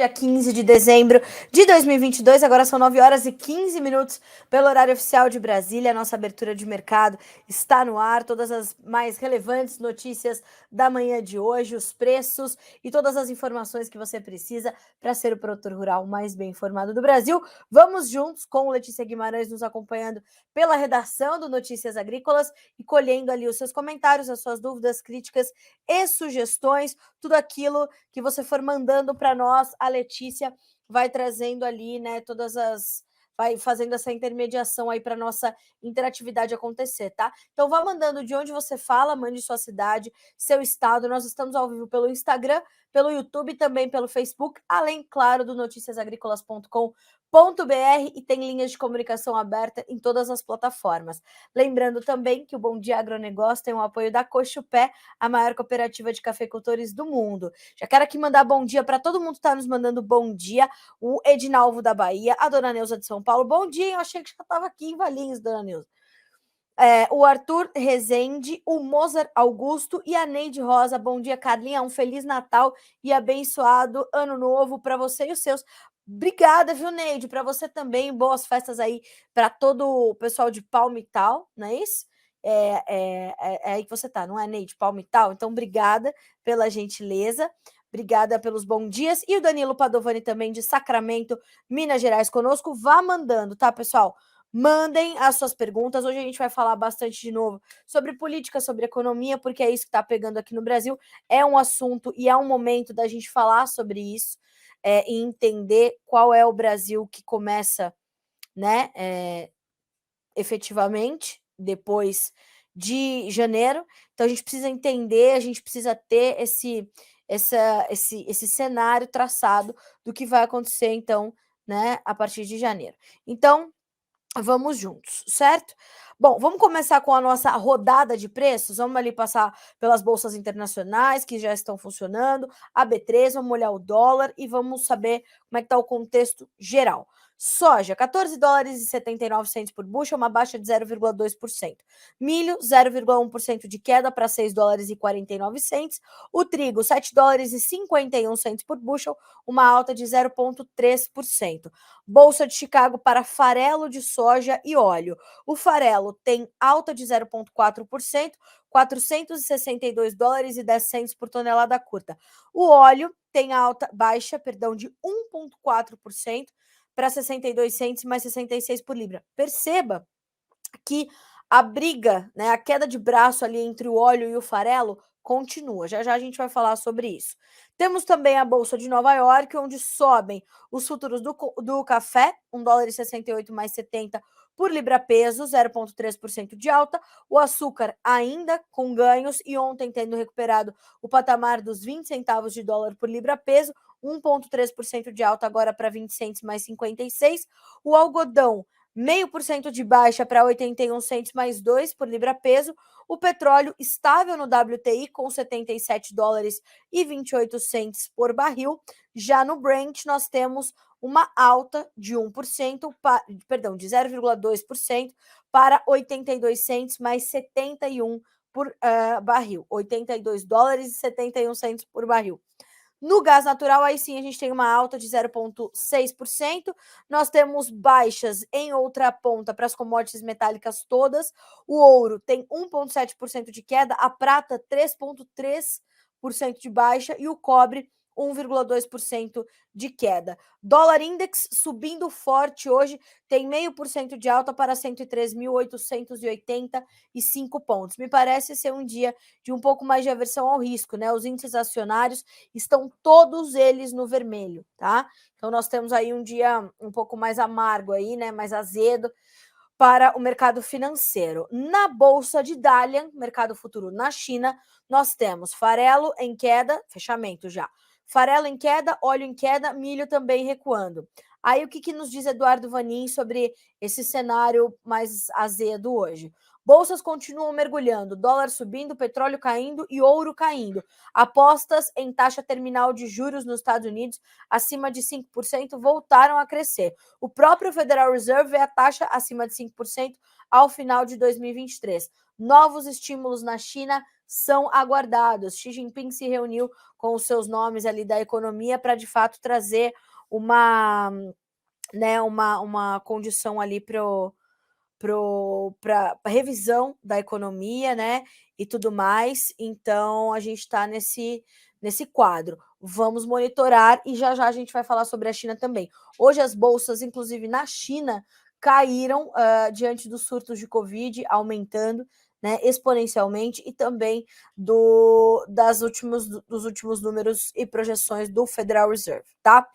dia 15 de dezembro de 2022, agora são 9 horas e 15 minutos pelo horário oficial de Brasília. A nossa abertura de mercado está no ar, todas as mais relevantes notícias da manhã de hoje, os preços e todas as informações que você precisa para ser o produtor rural mais bem informado do Brasil. Vamos juntos com Letícia Guimarães nos acompanhando pela redação do Notícias Agrícolas e colhendo ali os seus comentários, as suas dúvidas, críticas e sugestões, tudo aquilo que você for mandando para nós, a Letícia vai trazendo ali, né, vai fazendo essa intermediação aí para nossa interatividade acontecer, tá? Então vá mandando de onde você fala, mande sua cidade, seu estado. Nós estamos ao vivo pelo Instagram, pelo YouTube, também pelo Facebook, além, claro, do noticiasagricolas.com.br e tem linhas de comunicação aberta em todas as plataformas. Lembrando também que o Bom Dia Agronegócio tem o apoio da Cochupé, a maior cooperativa de cafeicultores do mundo. Já quero aqui mandar bom dia para todo mundo que está nos mandando bom dia. O Edinalvo da Bahia, a Dona Neuza de São Paulo. Bom dia, eu achei que já estava aqui em Valinhos, Dona Neuza. O Arthur Rezende, o Mozart Augusto e a Neide Rosa. Bom dia, Carlinha. Um Feliz Natal e abençoado Ano Novo para você e os seus. Obrigada, viu, Neide? Para você também. Boas festas aí para todo o pessoal de Palmital, não é isso? É aí que você tá, não é, Neide? Palmital? Então, obrigada pela gentileza. Obrigada pelos bons dias. E o Danilo Padovani também, de Sacramento, Minas Gerais, conosco. Vá mandando, tá, pessoal? Mandem as suas perguntas. Hoje a gente vai falar bastante de novo sobre política, sobre economia, porque é isso que está pegando aqui no Brasil. É um assunto e é um momento da gente falar sobre isso e entender qual é o Brasil que começa, né, efetivamente, depois de janeiro. Então a gente precisa entender, a gente precisa ter esse cenário traçado do que vai acontecer, então, né, a partir de janeiro. Então, vamos juntos, certo? Bom, vamos começar com a nossa rodada de preços. Vamos ali passar pelas bolsas internacionais que já estão funcionando, a B3, vamos olhar o dólar e vamos saber como é que está o contexto geral. Soja, 14 dólares e 79 centos por bushel, uma baixa de 0,2%. Milho, 0,1% de queda para 6 dólares e 49 centos. O trigo, 7 dólares e 51 centos por bushel, uma alta de 0,3%. Bolsa de Chicago para farelo de soja e óleo. O farelo tem alta de 0,4%, 462 dólares e 10 centos por tonelada curta. O óleo tem baixa de 1,4% para 62 centos mais 66 por libra. Perceba que a briga, né, a queda de braço ali entre o óleo e o farelo continua. Já já a gente vai falar sobre isso. Temos também a Bolsa de Nova York, onde sobem os futuros do café, 1 dólar e 68 mais 70 por libra peso, 0,3% de alta. O açúcar ainda com ganhos e ontem tendo recuperado o patamar dos 20 centavos de dólar por libra peso, 1,3% de alta agora para 20 centos mais 56. O algodão 0,5% de baixa para 81 centos mais 2 por libra peso. O petróleo estável no WTI com 77 dólares e 28 centos por barril. Já no Brent nós temos uma alta de 1%, de 0,2% para 82 centos mais 71 por barril. 82 dólares e 71 centos por barril. No gás natural, aí sim a gente tem uma alta de 0,6%. Nós temos baixas em outra ponta para as commodities metálicas todas. O ouro tem 1,7% de queda, a prata 3,3% de baixa e o cobre 1,2% de queda. Dólar index subindo forte hoje, tem 0,5% de alta para 103.885 pontos. Me parece ser um dia de um pouco mais de aversão ao risco, né? Os índices acionários estão todos eles no vermelho, tá? Então nós temos aí um dia um pouco mais amargo aí, né? Mais azedo para o mercado financeiro. Na Bolsa de Dalian, mercado futuro na China, nós temos farelo em queda, fechamento já. Farelo em queda, óleo em queda, milho também recuando. Aí o que nos diz Eduardo Vanin sobre esse cenário mais azedo hoje? Bolsas continuam mergulhando, dólar subindo, petróleo caindo e ouro caindo. Apostas em taxa terminal de juros nos Estados Unidos acima de 5% voltaram a crescer. O próprio Federal Reserve vê a taxa acima de 5% ao final de 2023. Novos estímulos na China são aguardados. Xi Jinping se reuniu com os seus nomes ali da economia para, de fato, trazer uma condição ali para revisão da economia, né, e tudo mais. Então, a gente está nesse quadro. Vamos monitorar e já já a gente vai falar sobre a China também. Hoje as bolsas, inclusive na China, caíram diante dos surtos de Covid, aumentando, né, exponencialmente, e também dos últimos números e projeções do Federal Reserve, tá?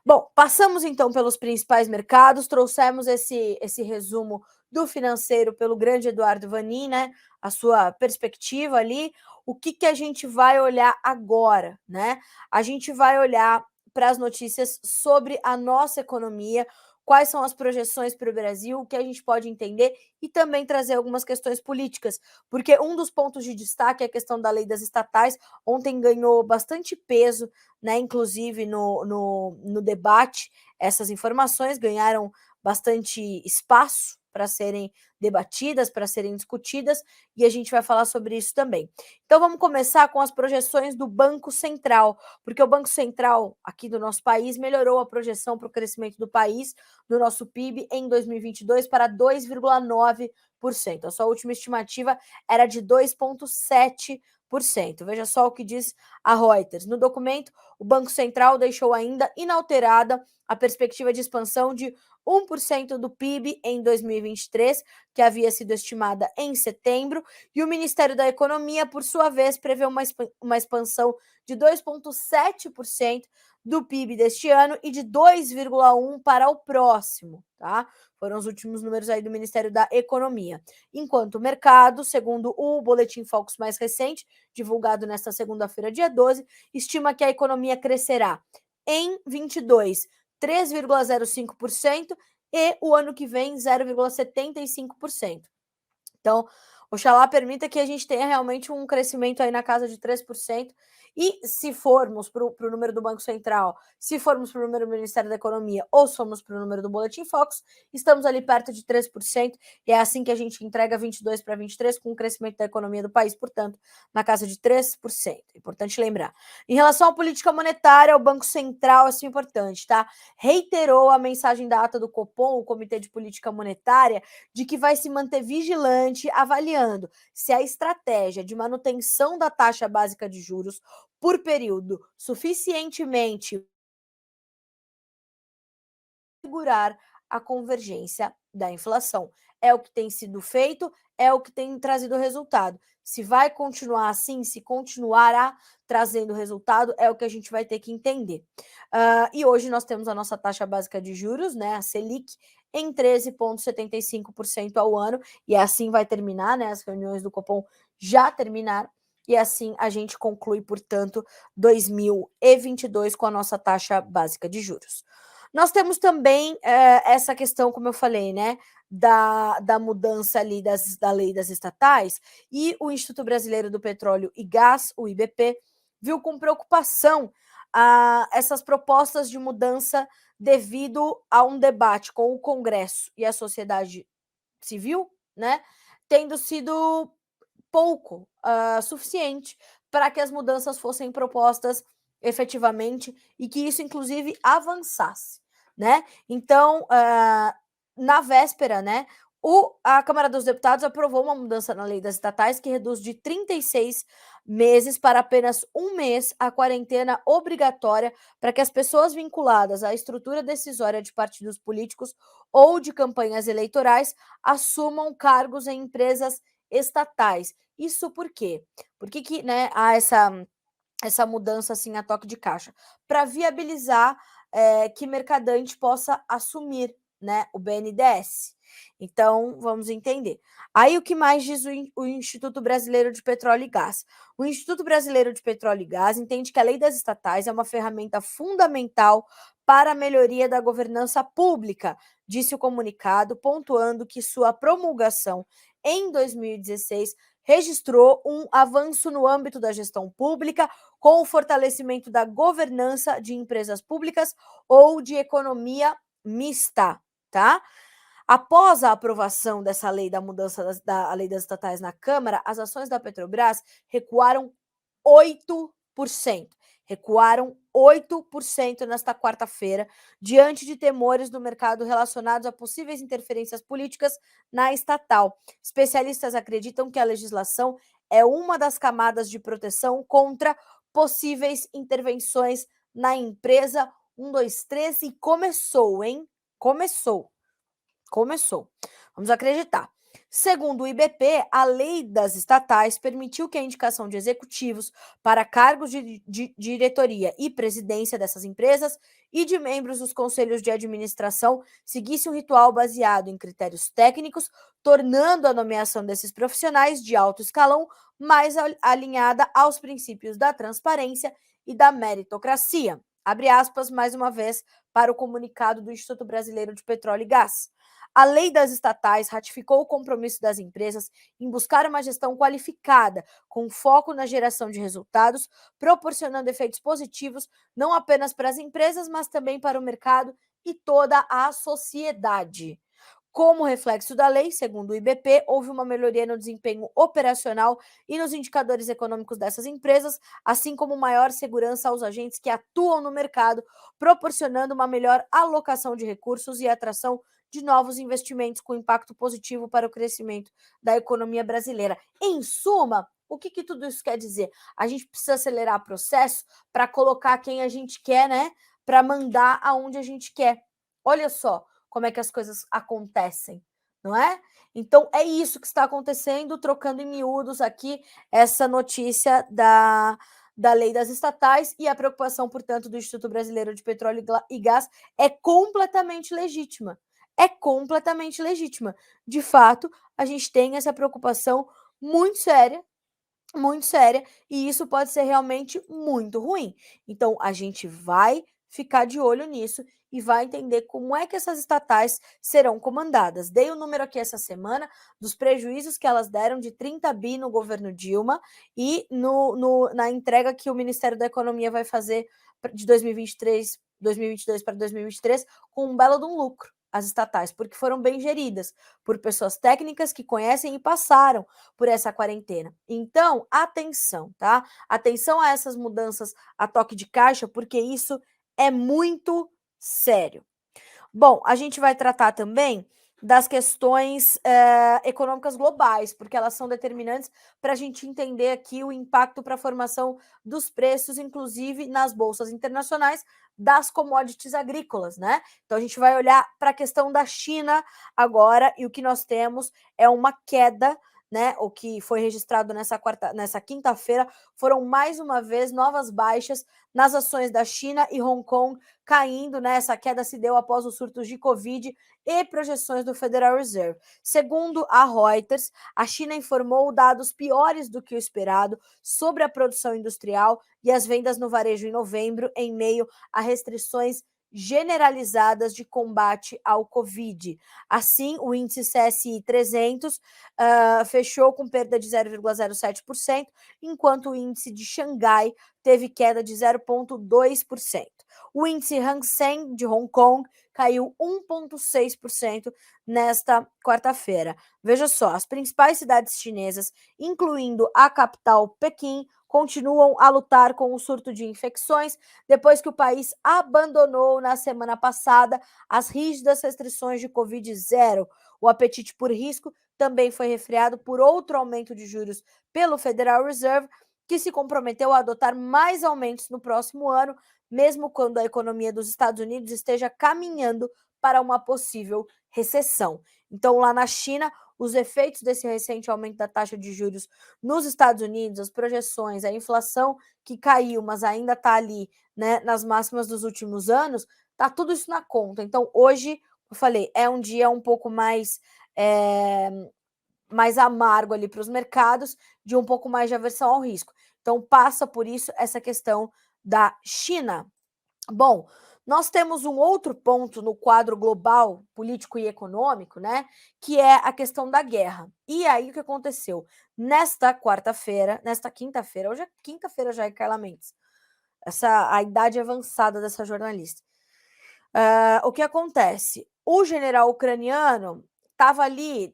Bom, passamos então pelos principais mercados, trouxemos esse resumo do financeiro pelo grande Eduardo Vanin, né? A sua perspectiva ali. O que a gente vai olhar agora, né? A gente vai olhar para as notícias sobre a nossa economia, quais são as projeções para o Brasil, o que a gente pode entender e também trazer algumas questões políticas, porque um dos pontos de destaque é a questão da lei das estatais. Ontem ganhou bastante peso, né? Inclusive no debate, essas informações ganharam bastante espaço para serem debatidas, para serem discutidas, e a gente vai falar sobre isso também. Então vamos começar com as projeções do Banco Central, porque o Banco Central aqui do nosso país melhorou a projeção para o crescimento do país, do nosso PIB, em 2022 para 2,9%. A sua última estimativa era de 2,7%. Veja só o que diz a Reuters. No documento, o Banco Central deixou ainda inalterada a perspectiva de expansão de 1% do PIB em 2023, que havia sido estimada em setembro, e o Ministério da Economia, por sua vez, prevê uma expansão de 2,7% do PIB deste ano e de 2,1% para o próximo, tá? Foram os últimos números aí do Ministério da Economia. Enquanto o mercado, segundo o Boletim Focus mais recente, divulgado nesta segunda-feira, dia 12, estima que a economia crescerá em 22 3,05% e o ano que vem 0,75%. Então, oxalá permita que a gente tenha realmente um crescimento aí na casa de 3%. E se formos para o número do Banco Central, se formos para o número do Ministério da Economia ou se formos para o número do Boletim Focus, estamos ali perto de 3%, e é assim que a gente entrega 22 para 23, com o crescimento da economia do país, portanto, na casa de 3%. Importante lembrar. Em relação à política monetária, o Banco Central, isso é importante, tá? Reiterou a mensagem da ata do Copom, o Comitê de Política Monetária, de que vai se manter vigilante, avaliando se a estratégia de manutenção da taxa básica de juros por período suficientemente segurar a convergência da inflação. É o que tem sido feito, é o que tem trazido resultado. Se vai continuar assim, se continuará trazendo resultado, é o que a gente vai ter que entender. E hoje nós temos a nossa taxa básica de juros, né, a Selic, em 13,75% ao ano, e assim vai terminar, né? As reuniões do Copom já terminaram, e assim a gente conclui, portanto, 2022 com a nossa taxa básica de juros. Nós temos também essa questão, como eu falei, né, da mudança ali da lei das estatais, e o Instituto Brasileiro do Petróleo e Gás, o IBP, viu com preocupação essas propostas de mudança devido a um debate com o Congresso e a sociedade civil, né, tendo sido pouco suficiente para que as mudanças fossem propostas efetivamente e que isso, inclusive, avançasse, né? Então, na véspera, né, a Câmara dos Deputados aprovou uma mudança na lei das estatais que reduz de 36 meses para apenas um mês a quarentena obrigatória para que as pessoas vinculadas à estrutura decisória de partidos políticos ou de campanhas eleitorais assumam cargos em empresas estatais. Isso por quê? Por que, né, há essa mudança assim a toque de caixa? Para viabilizar que mercadante possa assumir, né, o BNDES. Então, vamos entender. Aí, o que mais diz o Instituto Brasileiro de Petróleo e Gás? O Instituto Brasileiro de Petróleo e Gás entende que a lei das estatais é uma ferramenta fundamental para a melhoria da governança pública, disse o comunicado, pontuando que sua promulgação em 2016 registrou um avanço no âmbito da gestão pública, com o fortalecimento da governança de empresas públicas ou de economia mista, tá? Após a aprovação dessa lei da mudança da lei das estatais na Câmara, as ações da Petrobras recuaram 8%. Recuaram 8% nesta quarta-feira, diante de temores do mercado relacionados a possíveis interferências políticas na estatal. Especialistas acreditam que a legislação é uma das camadas de proteção contra possíveis intervenções na empresa. 1, 2, 3 e começou, hein? Começou. Vamos acreditar. Segundo o IBP, a lei das estatais permitiu que a indicação de executivos para cargos de diretoria e presidência dessas empresas e de membros dos conselhos de administração seguisse um ritual baseado em critérios técnicos, tornando a nomeação desses profissionais de alto escalão mais alinhada aos princípios da transparência e da meritocracia. Abre aspas, mais uma vez, para o comunicado do Instituto Brasileiro de Petróleo e Gás. A lei das estatais ratificou o compromisso das empresas em buscar uma gestão qualificada, com foco na geração de resultados, proporcionando efeitos positivos não apenas para as empresas, mas também para o mercado e toda a sociedade. Como reflexo da lei, segundo o IBP, houve uma melhoria no desempenho operacional e nos indicadores econômicos dessas empresas, assim como maior segurança aos agentes que atuam no mercado, proporcionando uma melhor alocação de recursos e atração de novos investimentos com impacto positivo para o crescimento da economia brasileira. Em suma, o que tudo isso quer dizer? A gente precisa acelerar o processo para colocar quem a gente quer, né? Para mandar aonde a gente quer. Olha só como é que as coisas acontecem, não é? Então, é isso que está acontecendo, trocando em miúdos aqui essa notícia da lei das estatais e a preocupação, portanto, do Instituto Brasileiro de Petróleo e Gás é completamente legítima. É completamente legítima. De fato, a gente tem essa preocupação muito séria, e isso pode ser realmente muito ruim. Então, a gente vai ficar de olho nisso e vai entender como é que essas estatais serão comandadas. Dei o número aqui essa semana dos prejuízos que elas deram de 30 bi no governo Dilma e na entrega que o Ministério da Economia vai fazer de 2022 para 2023, com um belo de um lucro, as estatais, porque foram bem geridas por pessoas técnicas que conhecem e passaram por essa quarentena. Então, atenção, tá? Atenção a essas mudanças a toque de caixa, porque isso é muito sério. Bom, a gente vai tratar também das questões econômicas globais, porque elas são determinantes para a gente entender aqui o impacto para a formação dos preços, inclusive nas bolsas internacionais das commodities agrícolas, né? Então a gente vai olhar para a questão da China agora e o que nós temos é uma queda, né? O que foi registrado nessa quinta-feira foram mais uma vez novas baixas nas ações da China e Hong Kong caindo, né? Essa queda se deu após os surtos de Covid e projeções do Federal Reserve. Segundo a Reuters, a China informou dados piores do que o esperado sobre a produção industrial e as vendas no varejo em novembro, em meio a restrições generalizadas de combate ao Covid. Assim, o índice CSI 300 fechou com perda de 0,07%, enquanto o índice de Xangai teve queda de 0,2%. O índice Hang Seng de Hong Kong caiu 1,6% nesta quarta-feira. Veja só, as principais cidades chinesas, incluindo a capital Pequim, continuam a lutar com o surto de infecções depois que o país abandonou na semana passada as rígidas restrições de Covid-0. O apetite por risco também foi refreado por outro aumento de juros pelo Federal Reserve, que se comprometeu a adotar mais aumentos no próximo ano, mesmo quando a economia dos Estados Unidos esteja caminhando para uma possível recessão. Então, lá na China, os efeitos desse recente aumento da taxa de juros nos Estados Unidos, as projeções, a inflação que caiu, mas ainda está ali, né, nas máximas dos últimos anos, tá tudo isso na conta. Então, hoje, eu falei, é um dia um pouco mais mais amargo ali para os mercados, de um pouco mais de aversão ao risco. Então, passa por isso essa questão da China. Bom, nós temos um outro ponto no quadro global, político e econômico, né? Que é a questão da guerra. E aí o que aconteceu? Nesta quinta-feira, hoje é quinta-feira já, Carla Mendes. A idade avançada dessa jornalista. O que acontece? O general ucraniano estava ali,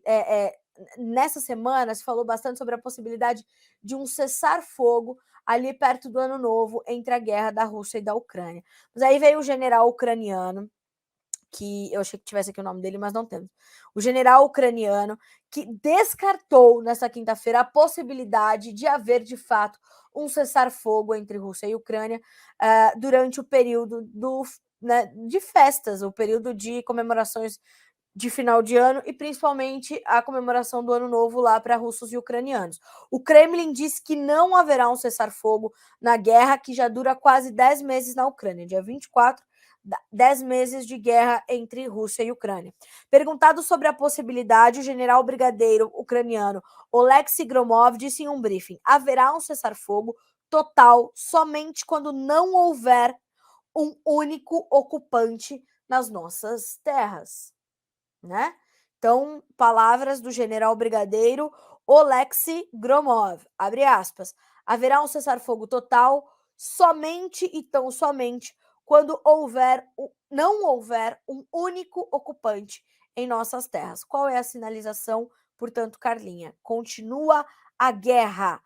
nessa semana se falou bastante sobre a possibilidade de um cessar-fogo ali perto do Ano Novo entre a guerra da Rússia e da Ucrânia. Mas aí veio o general ucraniano, que eu achei que tivesse aqui o nome dele, mas não temos. O general ucraniano que descartou nessa quinta-feira a possibilidade de haver, de fato, um cessar-fogo entre Rússia e Ucrânia durante o período né, de festas, o período de comemorações de final de ano e principalmente a comemoração do Ano Novo lá para russos e ucranianos. O Kremlin disse que não haverá um cessar-fogo na guerra que já dura quase 10 meses na Ucrânia. Dia 24, 10 meses de guerra entre Rússia e Ucrânia. Perguntado sobre a possibilidade, o general brigadeiro ucraniano Oleksiy Gromov disse em um briefing: haverá um cessar-fogo total somente quando não houver um único ocupante nas nossas terras, né? Então, palavras do general brigadeiro Oleksiy Gromov, abre aspas, haverá um cessar-fogo total somente e tão somente quando não houver um único ocupante em nossas terras. Qual é a sinalização, portanto, Carlinha? Continua a guerra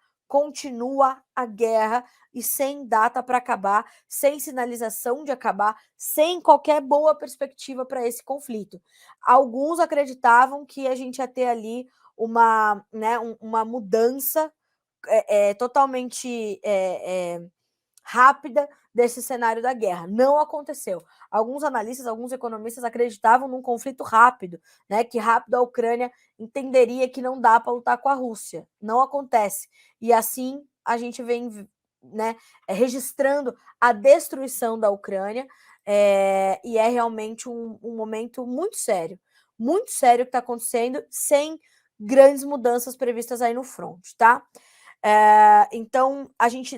e sem data para acabar, sem sinalização de acabar, sem qualquer boa perspectiva para esse conflito. Alguns acreditavam que a gente ia ter ali uma mudança totalmente rápida desse cenário da guerra. Não aconteceu. Alguns analistas, alguns economistas acreditavam num conflito rápido, né? Que rápido a Ucrânia entenderia que não dá para lutar com a Rússia. Não acontece. E assim a gente vem, né, registrando a destruição da Ucrânia, e é realmente um momento muito sério que está acontecendo, sem grandes mudanças previstas aí no front, tá? Então,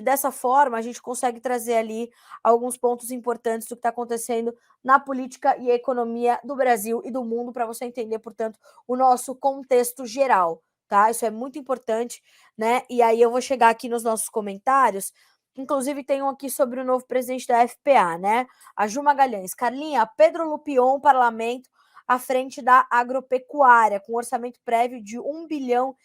dessa forma, a gente consegue trazer ali alguns pontos importantes do que está acontecendo na política e economia do Brasil e do mundo, para você entender, portanto, o nosso contexto geral, tá? Isso é muito importante, né? E aí eu vou chegar aqui nos nossos comentários. Inclusive, tem um aqui sobre o novo presidente da FPA, né? A Ju Magalhães. Carlinha, Pedro Lupion, parlamento à frente da agropecuária, com orçamento prévio de 1,5 bilhão.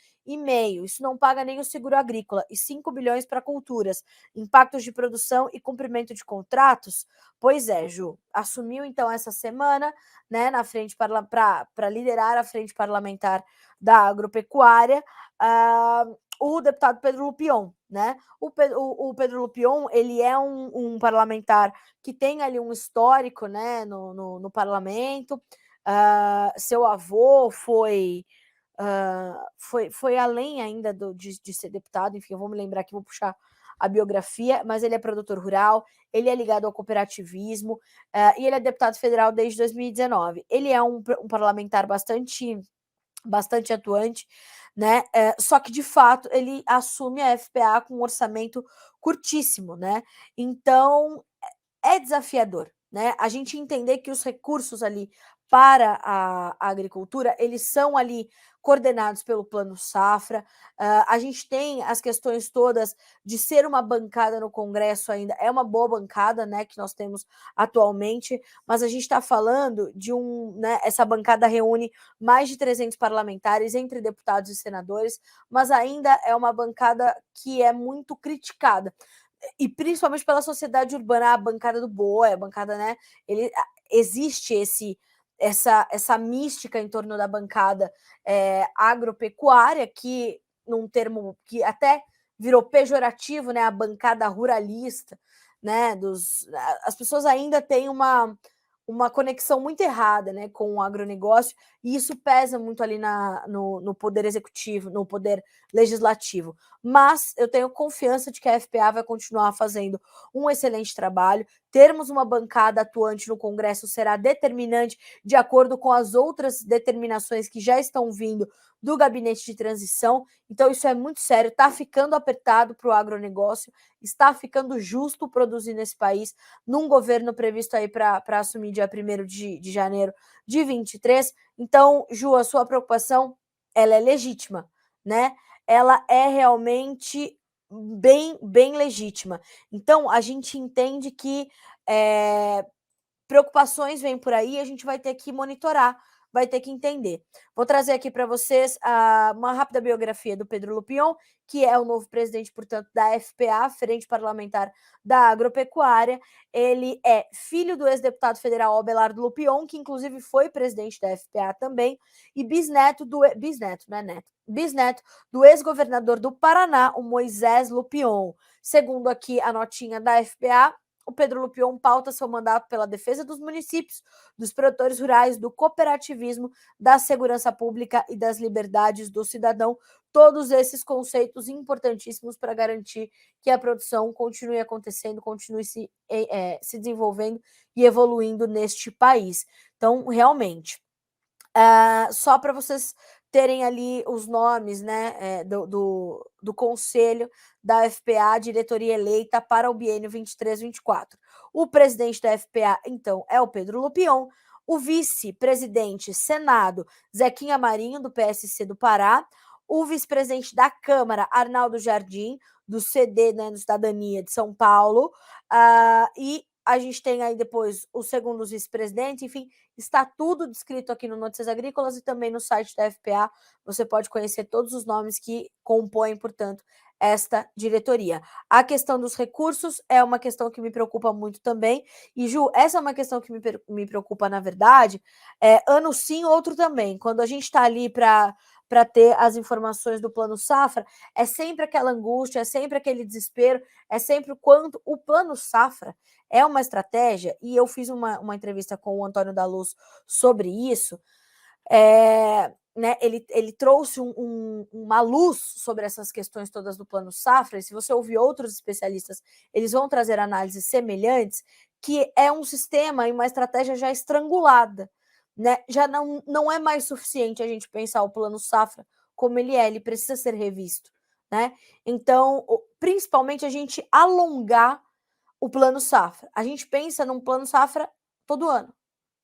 Isso não paga nem o seguro agrícola, e 5 bilhões para culturas, impactos de produção e cumprimento de contratos. Pois é, Ju, assumiu então essa semana, né, na frente para liderar a frente parlamentar da agropecuária, o deputado Pedro Lupion, né? O Pedro Lupion, ele é um parlamentar que tem ali um histórico, né, no parlamento. Seu avô foi além ainda de ser deputado, enfim, eu vou me lembrar aqui, vou puxar a biografia, mas ele é produtor rural, ele é ligado ao cooperativismo, e ele é deputado federal desde 2019. Ele é um parlamentar bastante atuante, né? Só que de fato ele assume a FPA com um orçamento curtíssimo, né? Então é desafiador, né? A gente entender que os recursos ali para a agricultura, eles são ali coordenados pelo Plano Safra. A gente tem as questões todas de ser uma bancada no Congresso ainda, é uma boa bancada, né, que nós temos atualmente, mas a gente está falando de né, essa bancada reúne mais de 300 parlamentares, entre deputados e senadores, mas ainda é uma bancada que é muito criticada e principalmente pela sociedade urbana, a bancada do boi, a bancada, né? Existe essa mística em torno da bancada agropecuária, que num termo que até virou pejorativo, né? A bancada ruralista, né? As pessoas ainda têm uma conexão muito errada, né, com o agronegócio, e isso pesa muito ali no poder executivo, no poder legislativo. Mas eu tenho confiança de que a FPA vai continuar fazendo um excelente trabalho. Termos uma bancada atuante no Congresso será determinante, de acordo com as outras determinações que já estão vindo do gabinete de transição. Então, isso é muito sério. Está ficando apertado para o agronegócio, está ficando justo produzir nesse país, num governo previsto aí para assumir dia 1º de janeiro de 23. Então, Ju, a sua preocupação, ela é legítima, né? Ela é realmente bem legítima. Então, a gente entende que preocupações vêm por aí, a gente vai ter que monitorar, vai ter que entender. Vou trazer aqui para vocês uma rápida biografia do Pedro Lupion, que é o novo presidente, portanto, da FPA, Frente Parlamentar da Agropecuária. Ele é filho do ex-deputado federal Abelardo Lupion, que inclusive foi presidente da FPA também, e bisneto do bisneto do ex-governador do Paraná, o Moisés Lupion. Segundo aqui a notinha da FPA, o Pedro Lupion pauta seu mandato pela defesa dos municípios, dos produtores rurais, do cooperativismo, da segurança pública e das liberdades do cidadão. Todos esses conceitos importantíssimos para garantir que a produção continue acontecendo, continue se desenvolvendo e evoluindo neste país. Então, realmente, só para vocês terem ali os nomes, né, do conselho da FPA, diretoria eleita para o biênio 23-24. O presidente da FPA, então, é o Pedro Lupion, o vice-presidente Senado, Zequinha Marinho, do PSC do Pará, o vice-presidente da Câmara, Arnaldo Jardim, do CD, né, do Cidadania de São Paulo, e a gente tem aí depois o segundo vice-presidente, enfim, está tudo descrito aqui no Notícias Agrícolas e também no site da FPA. Você pode conhecer todos os nomes que compõem, portanto, esta diretoria. A questão dos recursos é uma questão que me preocupa muito também. E, Ju, essa é uma questão que me preocupa, na verdade, ano sim, outro também. Quando a gente está ali para ter as informações do Plano Safra, é sempre aquela angústia, é sempre aquele desespero, é sempre o quanto o Plano Safra é uma estratégia, e eu fiz uma entrevista com o Antônio da Luz sobre isso, né, ele trouxe uma luz sobre essas questões todas do Plano Safra, e se você ouvir outros especialistas, eles vão trazer análises semelhantes, que é um sistema e uma estratégia já estrangulada, né? Já não é mais suficiente a gente pensar o Plano Safra como ele precisa ser revisto, né? Então, principalmente a gente alongar o Plano Safra. A gente pensa num Plano Safra todo ano,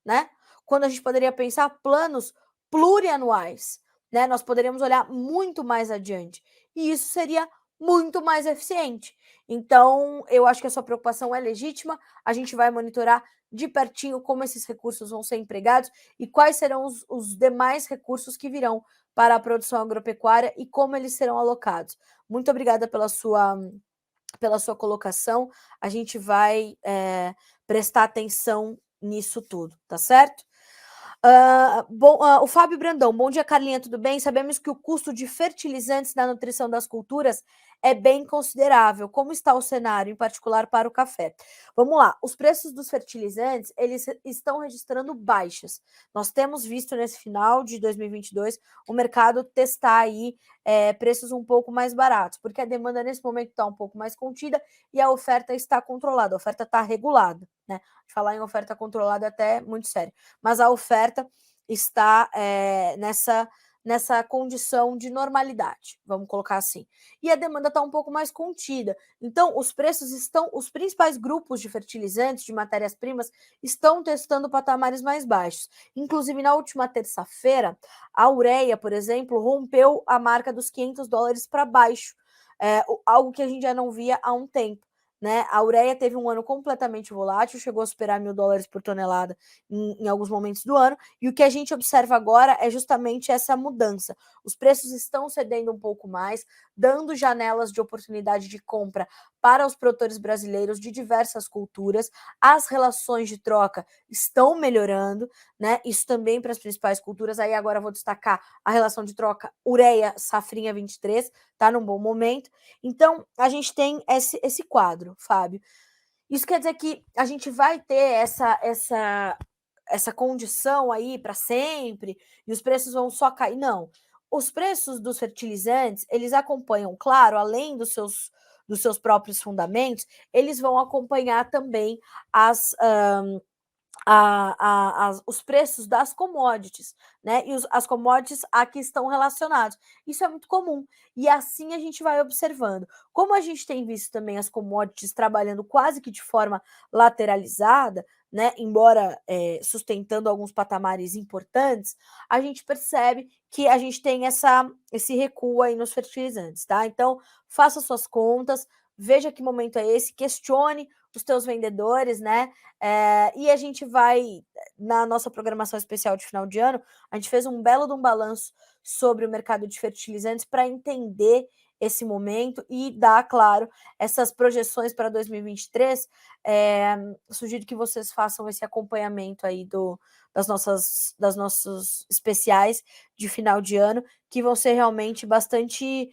né? Quando a gente poderia pensar planos plurianuais, né? Nós poderíamos olhar muito mais adiante. E isso seria muito mais eficiente. Então, eu acho que a sua preocupação é legítima. A gente vai monitorar de pertinho como esses recursos vão ser empregados e quais serão os demais recursos que virão para a produção agropecuária e como eles serão alocados. Muito obrigada pela sua colocação, a gente vai prestar atenção nisso tudo, tá certo? O Fábio Brandão, bom dia, Carlinha, tudo bem? Sabemos que o custo de fertilizantes na nutrição das culturas é bem considerável. Como está o cenário, em particular para o café? Vamos lá, os preços dos fertilizantes, eles estão registrando baixas. Nós temos visto nesse final de 2022 o mercado testar aí preços um pouco mais baratos, porque a demanda nesse momento está um pouco mais contida e a oferta está controlada, a oferta está regulada, né? Falar em oferta controlada é até muito sério, mas a oferta está nessa condição de normalidade, vamos colocar assim. E a demanda está um pouco mais contida. Então, os preços os principais grupos de fertilizantes, de matérias-primas, estão testando patamares mais baixos. Inclusive, na última terça-feira, a ureia, por exemplo, rompeu a marca dos $500 para baixo, algo que a gente já não via há um tempo. Né? A ureia teve um ano completamente volátil, chegou a superar $1.000 por tonelada em alguns momentos do ano, e o que a gente observa agora é justamente essa mudança. Os preços estão cedendo um pouco mais, dando janelas de oportunidade de compra para os produtores brasileiros de diversas culturas, as relações de troca estão melhorando, né? Isso também para as principais culturas. Aí agora vou destacar a relação de troca ureia safrinha 23, tá num bom momento. Então, a gente tem esse quadro, Fábio. Isso quer dizer que a gente vai ter essa condição aí para sempre e os preços vão só cair? Não. Os preços dos fertilizantes, eles acompanham, claro, além dos seus próprios fundamentos, eles vão acompanhar também os preços das commodities, né? E as commodities aqui estão relacionados. Isso é muito comum. E assim a gente vai observando. Como a gente tem visto também as commodities trabalhando quase que de forma lateralizada, né? Embora sustentando alguns patamares importantes, a gente percebe que a gente tem esse recuo aí nos fertilizantes, tá? Então, faça suas contas, veja que momento é esse, questione os teus vendedores, né? E a gente vai, na nossa programação especial de final de ano, a gente fez um belo de um balanço sobre o mercado de fertilizantes para entender esse momento e dar, claro, essas projeções para 2023. Sugiro que vocês façam esse acompanhamento aí das nossos especiais de final de ano, que vão ser realmente bastante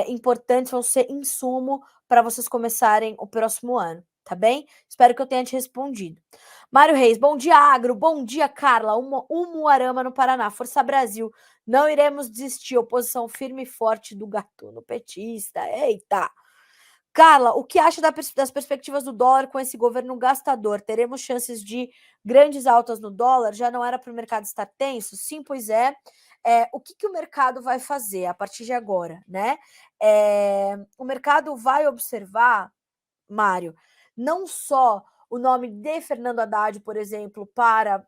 importantes, vão ser insumo para vocês começarem o próximo ano, tá bem? Espero que eu tenha te respondido. Mário Reis, bom dia, Agro, bom dia, Carla, Umuarama no Paraná, Força Brasil, não iremos desistir, oposição firme e forte do gatuno petista, eita! Carla, o que acha das perspectivas do dólar com esse governo gastador? Teremos chances de grandes altas no dólar? Já não era para o mercado estar tenso? Sim, pois é. O que o mercado vai fazer a partir de agora, né? O mercado vai observar, Mário, não só o nome de Fernando Haddad, por exemplo, para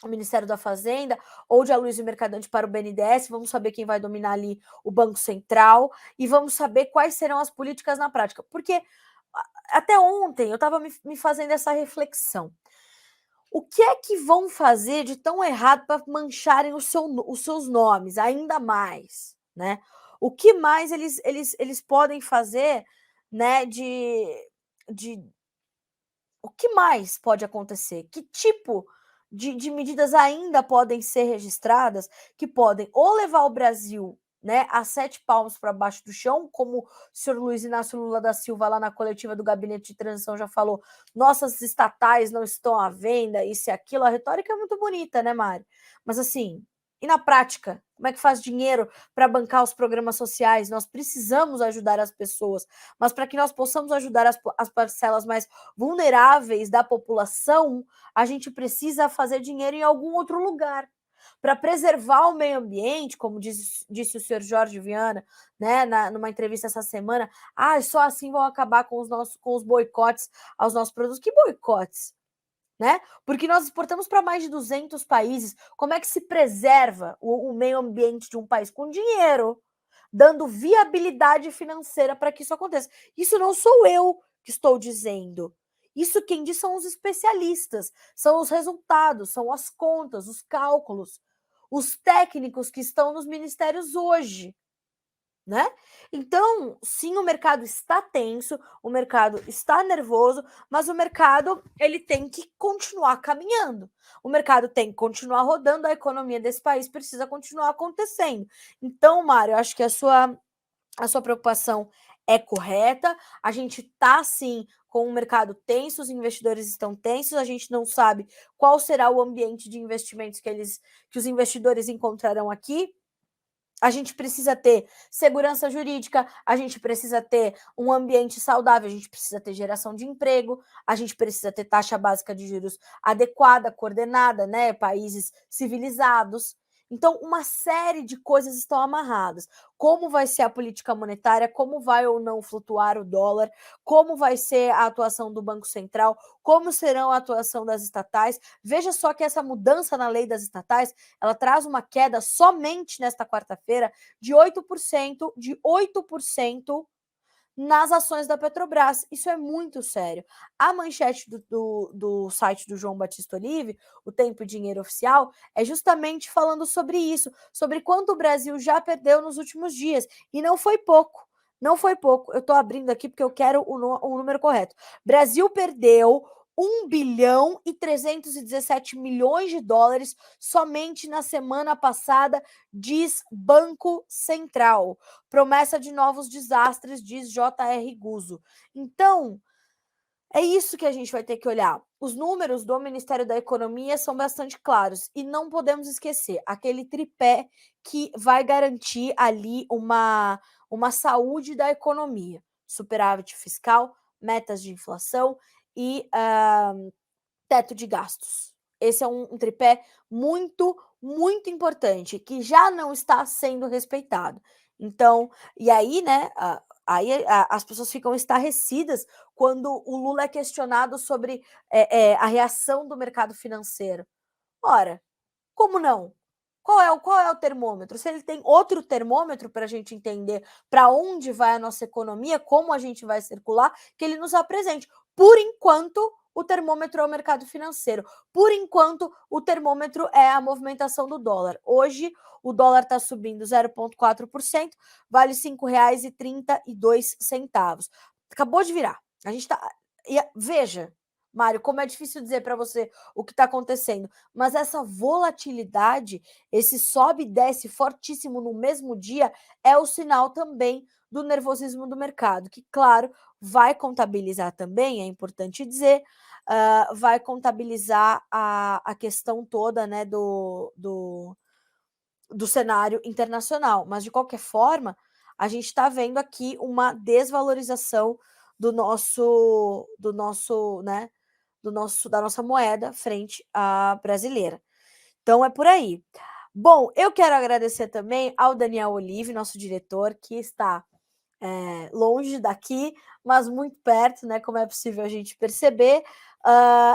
o Ministério da Fazenda, ou de Aloysio Mercadante para o BNDES, vamos saber quem vai dominar ali o Banco Central, e vamos saber quais serão as políticas na prática. Porque até ontem eu estava me fazendo essa reflexão. O que é que vão fazer de tão errado para mancharem os seus nomes ainda mais, né? O que mais eles podem fazer, né? O que mais pode acontecer? Que tipo de medidas ainda podem ser registradas que podem ou levar o Brasil, né, a 7 palmos para baixo do chão, como o senhor Luiz Inácio Lula da Silva, lá na coletiva do Gabinete de Transição, já falou: nossas estatais não estão à venda, isso e aquilo. A retórica é muito bonita, né, Mário? Mas assim, e na prática? Como é que faz dinheiro para bancar os programas sociais? Nós precisamos ajudar as pessoas, mas para que nós possamos ajudar as parcelas mais vulneráveis da população, a gente precisa fazer dinheiro em algum outro lugar. Para preservar o meio ambiente, como disse o senhor Jorge Viana, né, numa entrevista essa semana, só assim vão acabar com os boicotes aos nossos produtos. Que boicotes? Né? Porque nós exportamos para mais de 200 países. Como é que se preserva o meio ambiente de um país? Com dinheiro, dando viabilidade financeira para que isso aconteça. Isso não sou eu que estou dizendo. Isso quem diz são os especialistas, são os resultados, são as contas, os cálculos, os técnicos que estão nos ministérios hoje. Né? Então, sim, o mercado está tenso, o mercado está nervoso, mas o mercado ele tem que continuar caminhando. O mercado tem que continuar rodando, a economia desse país precisa continuar acontecendo. Então, Mário, eu acho que a sua preocupação é correta. A gente está, sim, com o mercado tenso, os investidores estão tensos, a gente não sabe qual será o ambiente de investimentos que os investidores encontrarão aqui. A gente precisa ter segurança jurídica, a gente precisa ter um ambiente saudável, a gente precisa ter geração de emprego, a gente precisa ter taxa básica de juros adequada, coordenada, né? Países civilizados. Então, uma série de coisas estão amarradas. Como vai ser a política monetária, como vai ou não flutuar o dólar, como vai ser a atuação do Banco Central, como serão a atuação das estatais. Veja só que essa mudança na lei das estatais, ela traz uma queda somente nesta quarta-feira de 8%, nas ações da Petrobras. Isso é muito sério. A manchete do site do João Batista Olive, o Tempo e Dinheiro Oficial, é justamente falando sobre isso, sobre quanto o Brasil já perdeu nos últimos dias. E não foi pouco. Não foi pouco. Eu estou abrindo aqui porque eu quero o número correto. Brasil perdeu 1 bilhão e 317 milhões de dólares somente na semana passada, diz Banco Central. Promessa de novos desastres, diz J.R. Guzzo. Então, é isso que a gente vai ter que olhar. Os números do Ministério da Economia são bastante claros e não podemos esquecer aquele tripé que vai garantir ali uma saúde da economia: superávit fiscal, metas de inflação e teto de gastos. Esse é um tripé muito, muito importante, que já não está sendo respeitado. Então, e aí, né, as pessoas ficam estarrecidas quando o Lula é questionado sobre a reação do mercado financeiro. Ora, como não? Qual é o termômetro? Se ele tem outro termômetro para a gente entender para onde vai a nossa economia, como a gente vai circular, que ele nos apresente. Por enquanto, o termômetro é o mercado financeiro. Por enquanto, o termômetro é a movimentação do dólar. Hoje, o dólar está subindo 0,4%, vale R$ 5,32. Acabou de virar. A gente está. Veja, Mário, como é difícil dizer para você o que está acontecendo, mas essa volatilidade, esse sobe e desce fortíssimo no mesmo dia, é o sinal também do nervosismo do mercado, que, claro, vai contabilizar também, é importante dizer, vai contabilizar a questão toda, né, do cenário internacional. Mas, de qualquer forma, a gente está vendo aqui uma desvalorização né, da nossa moeda frente à brasileira. Então é por aí. Bom, eu quero agradecer também ao Daniel Olive, nosso diretor, que está longe daqui, mas muito perto, né? Como é possível a gente perceber.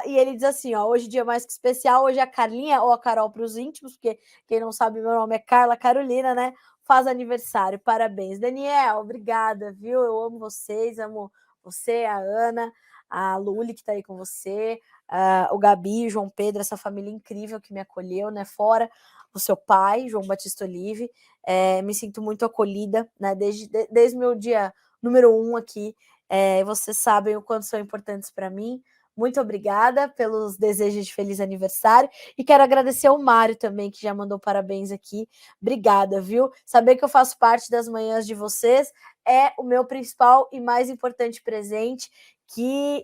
E ele diz assim: ó, hoje dia mais que especial, hoje a Carlinha ou a Carol para os íntimos, porque quem não sabe, meu nome é Carla Carolina, né? Faz aniversário. Parabéns, Daniel. Obrigada, viu? Eu amo vocês, amo você, a Ana, a Luli, que está aí com você, o Gabi, o João Pedro, essa família incrível que me acolheu, né? Fora o seu pai, João Batista Olive. Me sinto muito acolhida, né? Desde meu dia número 1 aqui. Vocês sabem o quanto são importantes para mim. Muito obrigada pelos desejos de feliz aniversário. E quero agradecer ao Mário também, que já mandou parabéns aqui. Obrigada, viu? Saber que eu faço parte das manhãs de vocês é o meu principal e mais importante presente.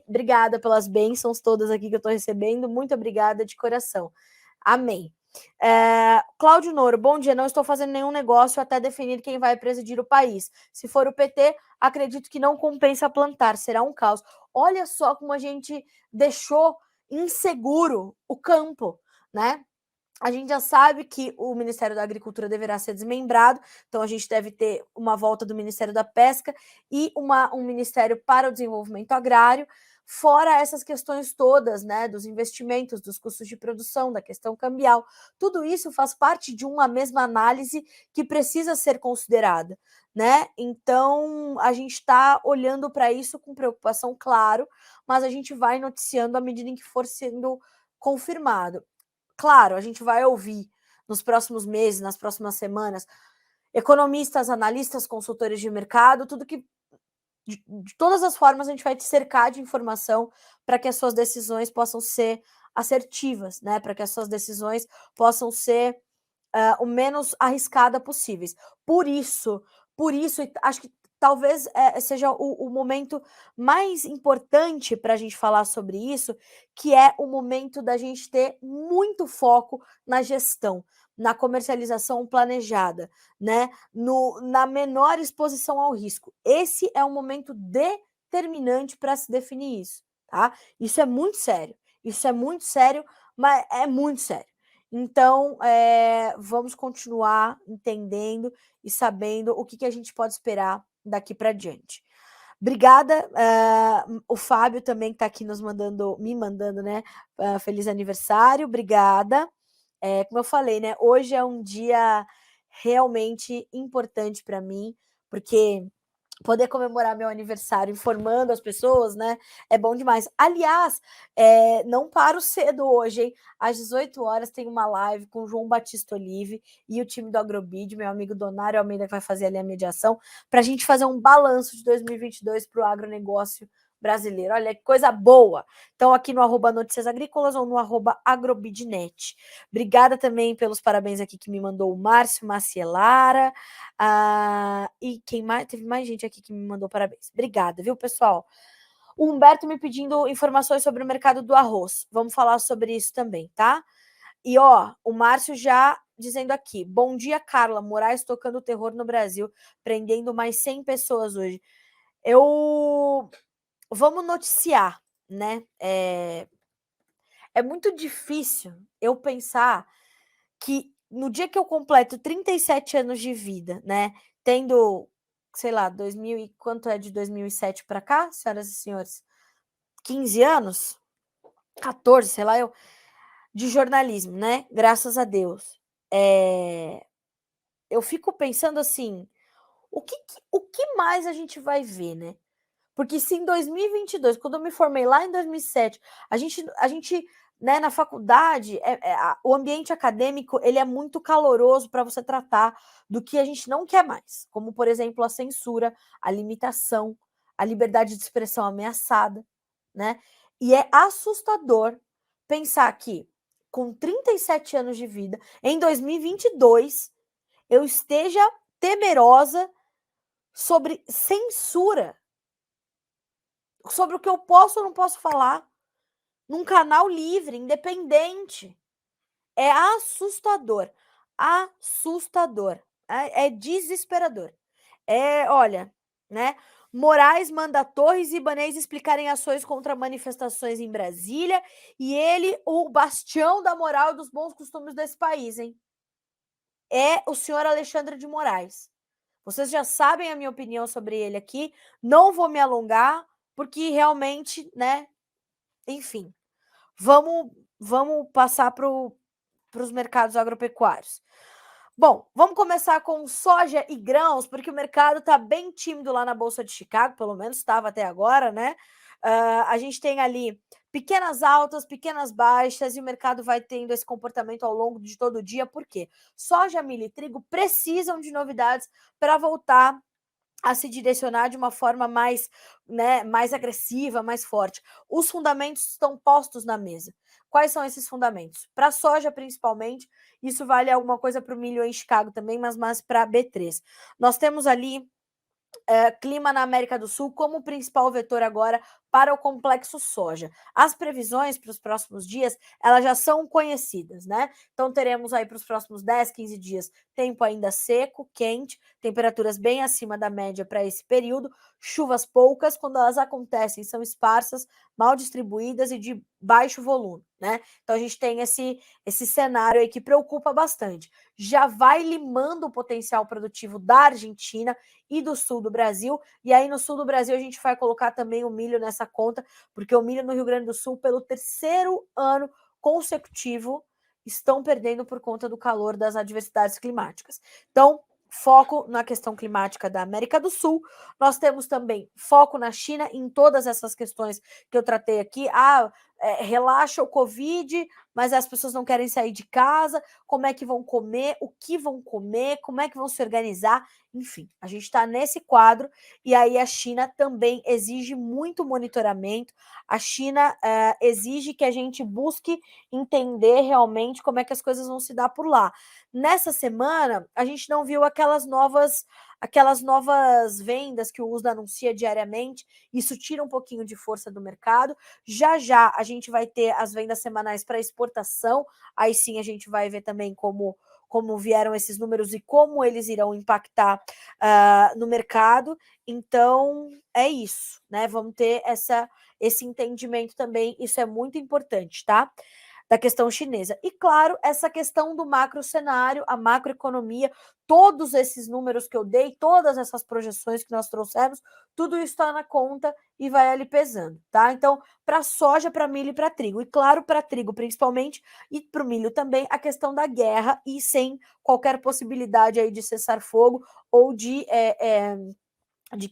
Obrigada pelas bênçãos todas aqui que eu estou recebendo. Muito obrigada de coração. Amém. Cláudio Noro, bom dia. Não estou fazendo nenhum negócio até definir quem vai presidir o país. Se for o PT, acredito que não compensa plantar, será um caos. Olha só como a gente deixou inseguro o campo, né? A gente já sabe que o Ministério da Agricultura deverá ser desmembrado, então a gente deve ter uma volta do Ministério da Pesca e um Ministério para o Desenvolvimento Agrário, fora essas questões todas, né, dos investimentos, dos custos de produção, da questão cambial. Tudo isso faz parte de uma mesma análise que precisa ser considerada, né? Então a gente está olhando para isso com preocupação, claro, mas a gente vai noticiando à medida em que for sendo confirmado. Claro, a gente vai ouvir nos próximos meses, nas próximas semanas, economistas, analistas, consultores de mercado, tudo que de todas as formas a gente vai te cercar de informação para que as suas decisões possam ser assertivas, né? Para que as suas decisões possam ser o menos arriscada possíveis. Por isso, acho que talvez seja o momento mais importante para a gente falar sobre isso, que é o momento da gente ter muito foco na gestão, na comercialização planejada, né? Na menor exposição ao risco. Esse é um momento determinante para se definir isso, tá? Isso é muito sério. Isso é muito sério, mas é muito sério. Então, vamos continuar entendendo e sabendo o que a gente pode esperar daqui para diante. Obrigada, o Fábio também que está aqui me mandando, né? Feliz aniversário, obrigada. Como eu falei, né? Hoje é um dia realmente importante para mim, porque poder comemorar meu aniversário informando as pessoas, né? É bom demais. Aliás, não paro cedo hoje, hein? Às 18 horas tem uma live com o João Batista Olive e o time do Agrobid, meu amigo Donário Almeida, que vai fazer ali a mediação, para a gente fazer um balanço de 2022 para o agronegócio brasileiro. Olha que coisa boa. Então, aqui no @Notícias Agrícolas ou no @agrobidnet. Obrigada também pelos parabéns aqui que me mandou o Márcio Macielara. E quem mais? Teve mais gente aqui que me mandou parabéns. Obrigada, viu, pessoal? O Humberto me pedindo informações sobre o mercado do arroz. Vamos falar sobre isso também, tá? E ó, o Márcio já dizendo aqui: bom dia, Carla. Moraes tocando terror no Brasil, prendendo mais 100 pessoas hoje. Vamos noticiar, né? É muito difícil eu pensar que no dia que eu completo 37 anos de vida, né, tendo, sei lá, 2000 e quanto é de 2007 para cá, senhoras e senhores? 15 anos? 14, sei lá, eu de jornalismo, né? Graças a Deus. eu fico pensando assim, o que mais a gente vai ver, né? Porque se em 2022, quando eu me formei lá em 2007, a gente, né, na faculdade, o ambiente acadêmico, ele é muito caloroso para você tratar do que a gente não quer mais, como, por exemplo, a censura, a limitação, a liberdade de expressão ameaçada, né? E é assustador pensar que, com 37 anos de vida, em 2022, eu esteja temerosa sobre censura, sobre o que eu posso ou não posso falar, num canal livre, independente. É assustador. Assustador. É desesperador. Olha, né? Moraes manda Torres e Ibanez explicarem ações contra manifestações em Brasília e ele, o bastião da moral e dos bons costumes desse país, hein? É o senhor Alexandre de Moraes. Vocês já sabem a minha opinião sobre ele aqui, não vou me alongar, porque realmente, né, enfim, vamos passar para os mercados agropecuários. Bom, vamos começar com soja e grãos, porque o mercado está bem tímido lá na Bolsa de Chicago, pelo menos estava até agora, né? A gente tem ali pequenas altas, pequenas baixas, e o mercado vai tendo esse comportamento ao longo de todo o dia, por quê? Soja, milho e trigo precisam de novidades para voltar a se direcionar de uma forma mais, né, mais agressiva, mais forte. Os fundamentos estão postos na mesa. Quais são esses fundamentos? Para a soja, principalmente, isso vale alguma coisa para o milho em Chicago também, mas mais para B3. Nós temos ali clima na América do Sul como principal vetor agora para o complexo soja. As previsões para os próximos dias, elas já são conhecidas, né? Então teremos aí para os próximos 10, 15 dias tempo ainda seco, quente, temperaturas bem acima da média para esse período, chuvas poucas, quando elas acontecem são esparsas, mal distribuídas e de baixo volume, né? Então a gente tem esse cenário aí que preocupa bastante. Já vai limando o potencial produtivo da Argentina e do sul do Brasil, e aí no sul do Brasil a gente vai colocar também o milho nessa conta, porque o milho no Rio Grande do Sul, pelo terceiro ano consecutivo, estão perdendo por conta do calor das adversidades climáticas. Então, foco na questão climática da América do Sul. Nós temos também foco na China em todas essas questões que eu tratei aqui. Relaxa o Covid, mas as pessoas não querem sair de casa. Como é que vão comer? O que vão comer? Como é que vão se organizar? Enfim, a gente está nesse quadro e aí a China também exige muito monitoramento. A China exige que a gente busque entender realmente como é que as coisas vão se dar por lá. Nessa semana, a gente não viu aquelas novas vendas que o USDA anuncia diariamente. Isso tira um pouquinho de força do mercado. Já já a gente vai ter as vendas semanais para exportação. Aí sim a gente vai ver também como vieram esses números e como eles irão impactar no mercado. Então, é isso, né? Vamos ter esse entendimento também, isso é muito importante, tá? Da questão chinesa. E, claro, essa questão do macro cenário, a macroeconomia, todos esses números que eu dei, todas essas projeções que nós trouxemos, tudo isso está na conta e vai ali pesando, tá? Então, para soja, para milho e para trigo. E, claro, para trigo principalmente, e para o milho também, a questão da guerra e sem qualquer possibilidade aí de cessar fogo ou de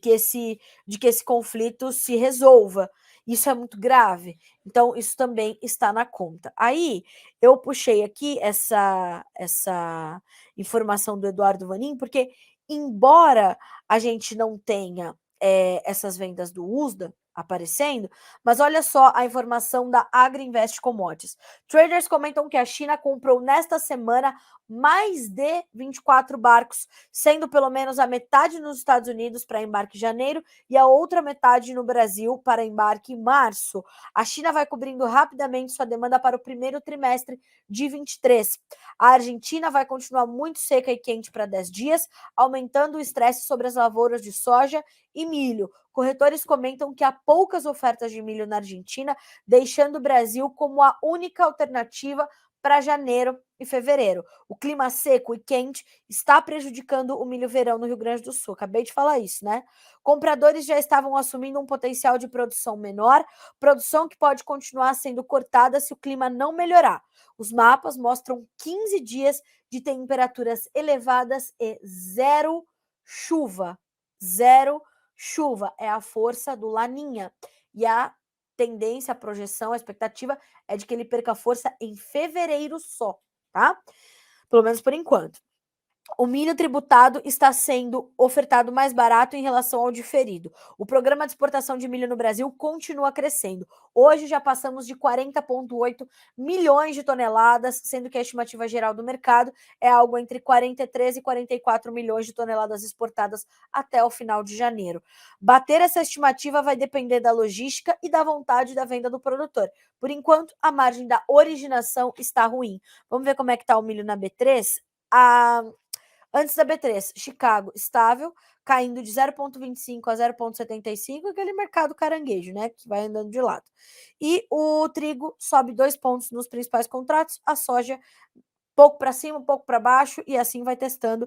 que esse conflito se resolva. Isso é muito grave. Então, isso também está na conta. Aí, eu puxei aqui essa informação do Eduardo Vanin, porque, embora a gente não tenha essas vendas do USDA aparecendo, mas olha só a informação da Agriinvest Commodities. Traders comentam que a China comprou nesta semana mais de 24 barcos, sendo pelo menos a metade nos Estados Unidos para embarque em janeiro e a outra metade no Brasil para embarque em março. A China vai cobrindo rapidamente sua demanda para o primeiro trimestre de 23. A Argentina vai continuar muito seca e quente para 10 dias, aumentando o estresse sobre as lavouras de soja e milho. Corretores comentam que há poucas ofertas de milho na Argentina, deixando o Brasil como a única alternativa para janeiro e fevereiro. O clima seco e quente está prejudicando o milho verão no Rio Grande do Sul. Acabei de falar isso, né? Compradores já estavam assumindo um potencial de produção menor, produção que pode continuar sendo cortada se o clima não melhorar. Os mapas mostram 15 dias de temperaturas elevadas e zero chuva. Zero chuva. É a força do Laninha. E a tendência, a projeção, a expectativa é de que ele perca força em fevereiro só, tá? Pelo menos por enquanto. O milho tributado está sendo ofertado mais barato em relação ao diferido. O programa de exportação de milho no Brasil continua crescendo. Hoje já passamos de 40,8 milhões de toneladas, sendo que a estimativa geral do mercado é algo entre 43 e 44 milhões de toneladas exportadas até o final de janeiro. Bater essa estimativa vai depender da logística e da vontade da venda do produtor. Por enquanto, a margem da originação está ruim. Vamos ver como é que está o milho na B3? Antes da B3, Chicago, estável, caindo de 0,25 a 0,75, aquele mercado caranguejo, né, que vai andando de lado. E o trigo sobe 2 pontos nos principais contratos, a soja pouco para cima, um pouco para baixo, e assim vai testando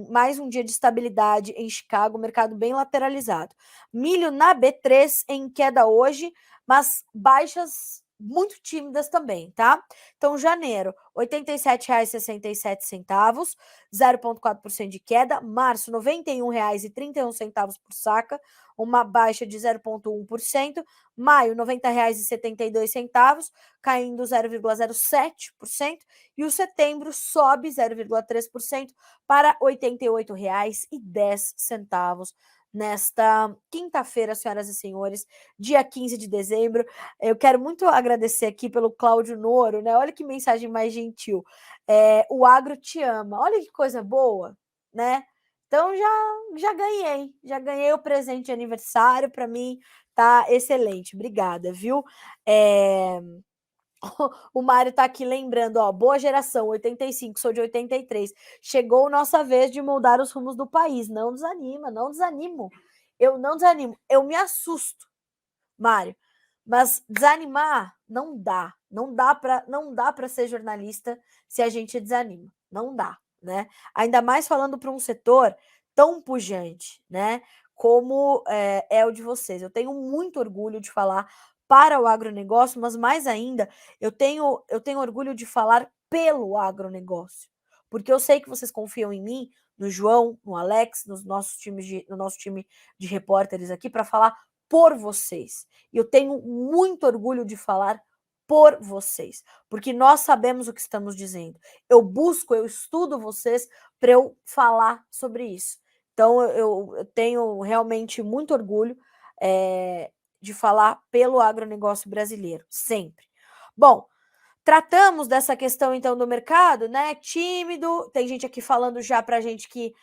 mais um dia de estabilidade em Chicago, mercado bem lateralizado. Milho na B3 em queda hoje, mas baixas muito tímidas também, tá? Então, janeiro, R$ 87,67, 0,4% de queda. Março, R$ 91,31 por saca, uma baixa de 0,1%. Maio, R$ 90,72, caindo 0,07%. E o setembro sobe 0,3% para R$ 88,10 nesta quinta-feira, senhoras e senhores, dia 15 de dezembro. Eu quero muito agradecer aqui pelo Cláudio Noro, né? Olha que mensagem mais gentil. O agro te ama. Olha que coisa boa, né? Então já ganhei o presente de aniversário, para mim tá excelente. Obrigada, viu? O Mário tá aqui lembrando, ó, boa geração, 85, sou de 83. Chegou nossa vez de mudar os rumos do país. Não desanima, não desanimo. Eu não desanimo, eu me assusto, Mário. Mas desanimar não dá. Não dá para ser jornalista se a gente desanima. Não dá, né? Ainda mais falando para um setor tão pujante, né? Como é o de vocês. Eu tenho muito orgulho de falar para o agronegócio, mas mais ainda, eu tenho orgulho de falar pelo agronegócio. Porque eu sei que vocês confiam em mim, no João, no Alex, no nosso time de repórteres aqui, para falar por vocês. E eu tenho muito orgulho de falar por vocês, porque nós sabemos o que estamos dizendo. Eu estudo vocês para eu falar sobre isso. Então, eu tenho realmente muito orgulho de falar pelo agronegócio brasileiro, sempre. Bom, tratamos dessa questão, então, do mercado, né? Tímido. Tem gente aqui falando já para a gente que,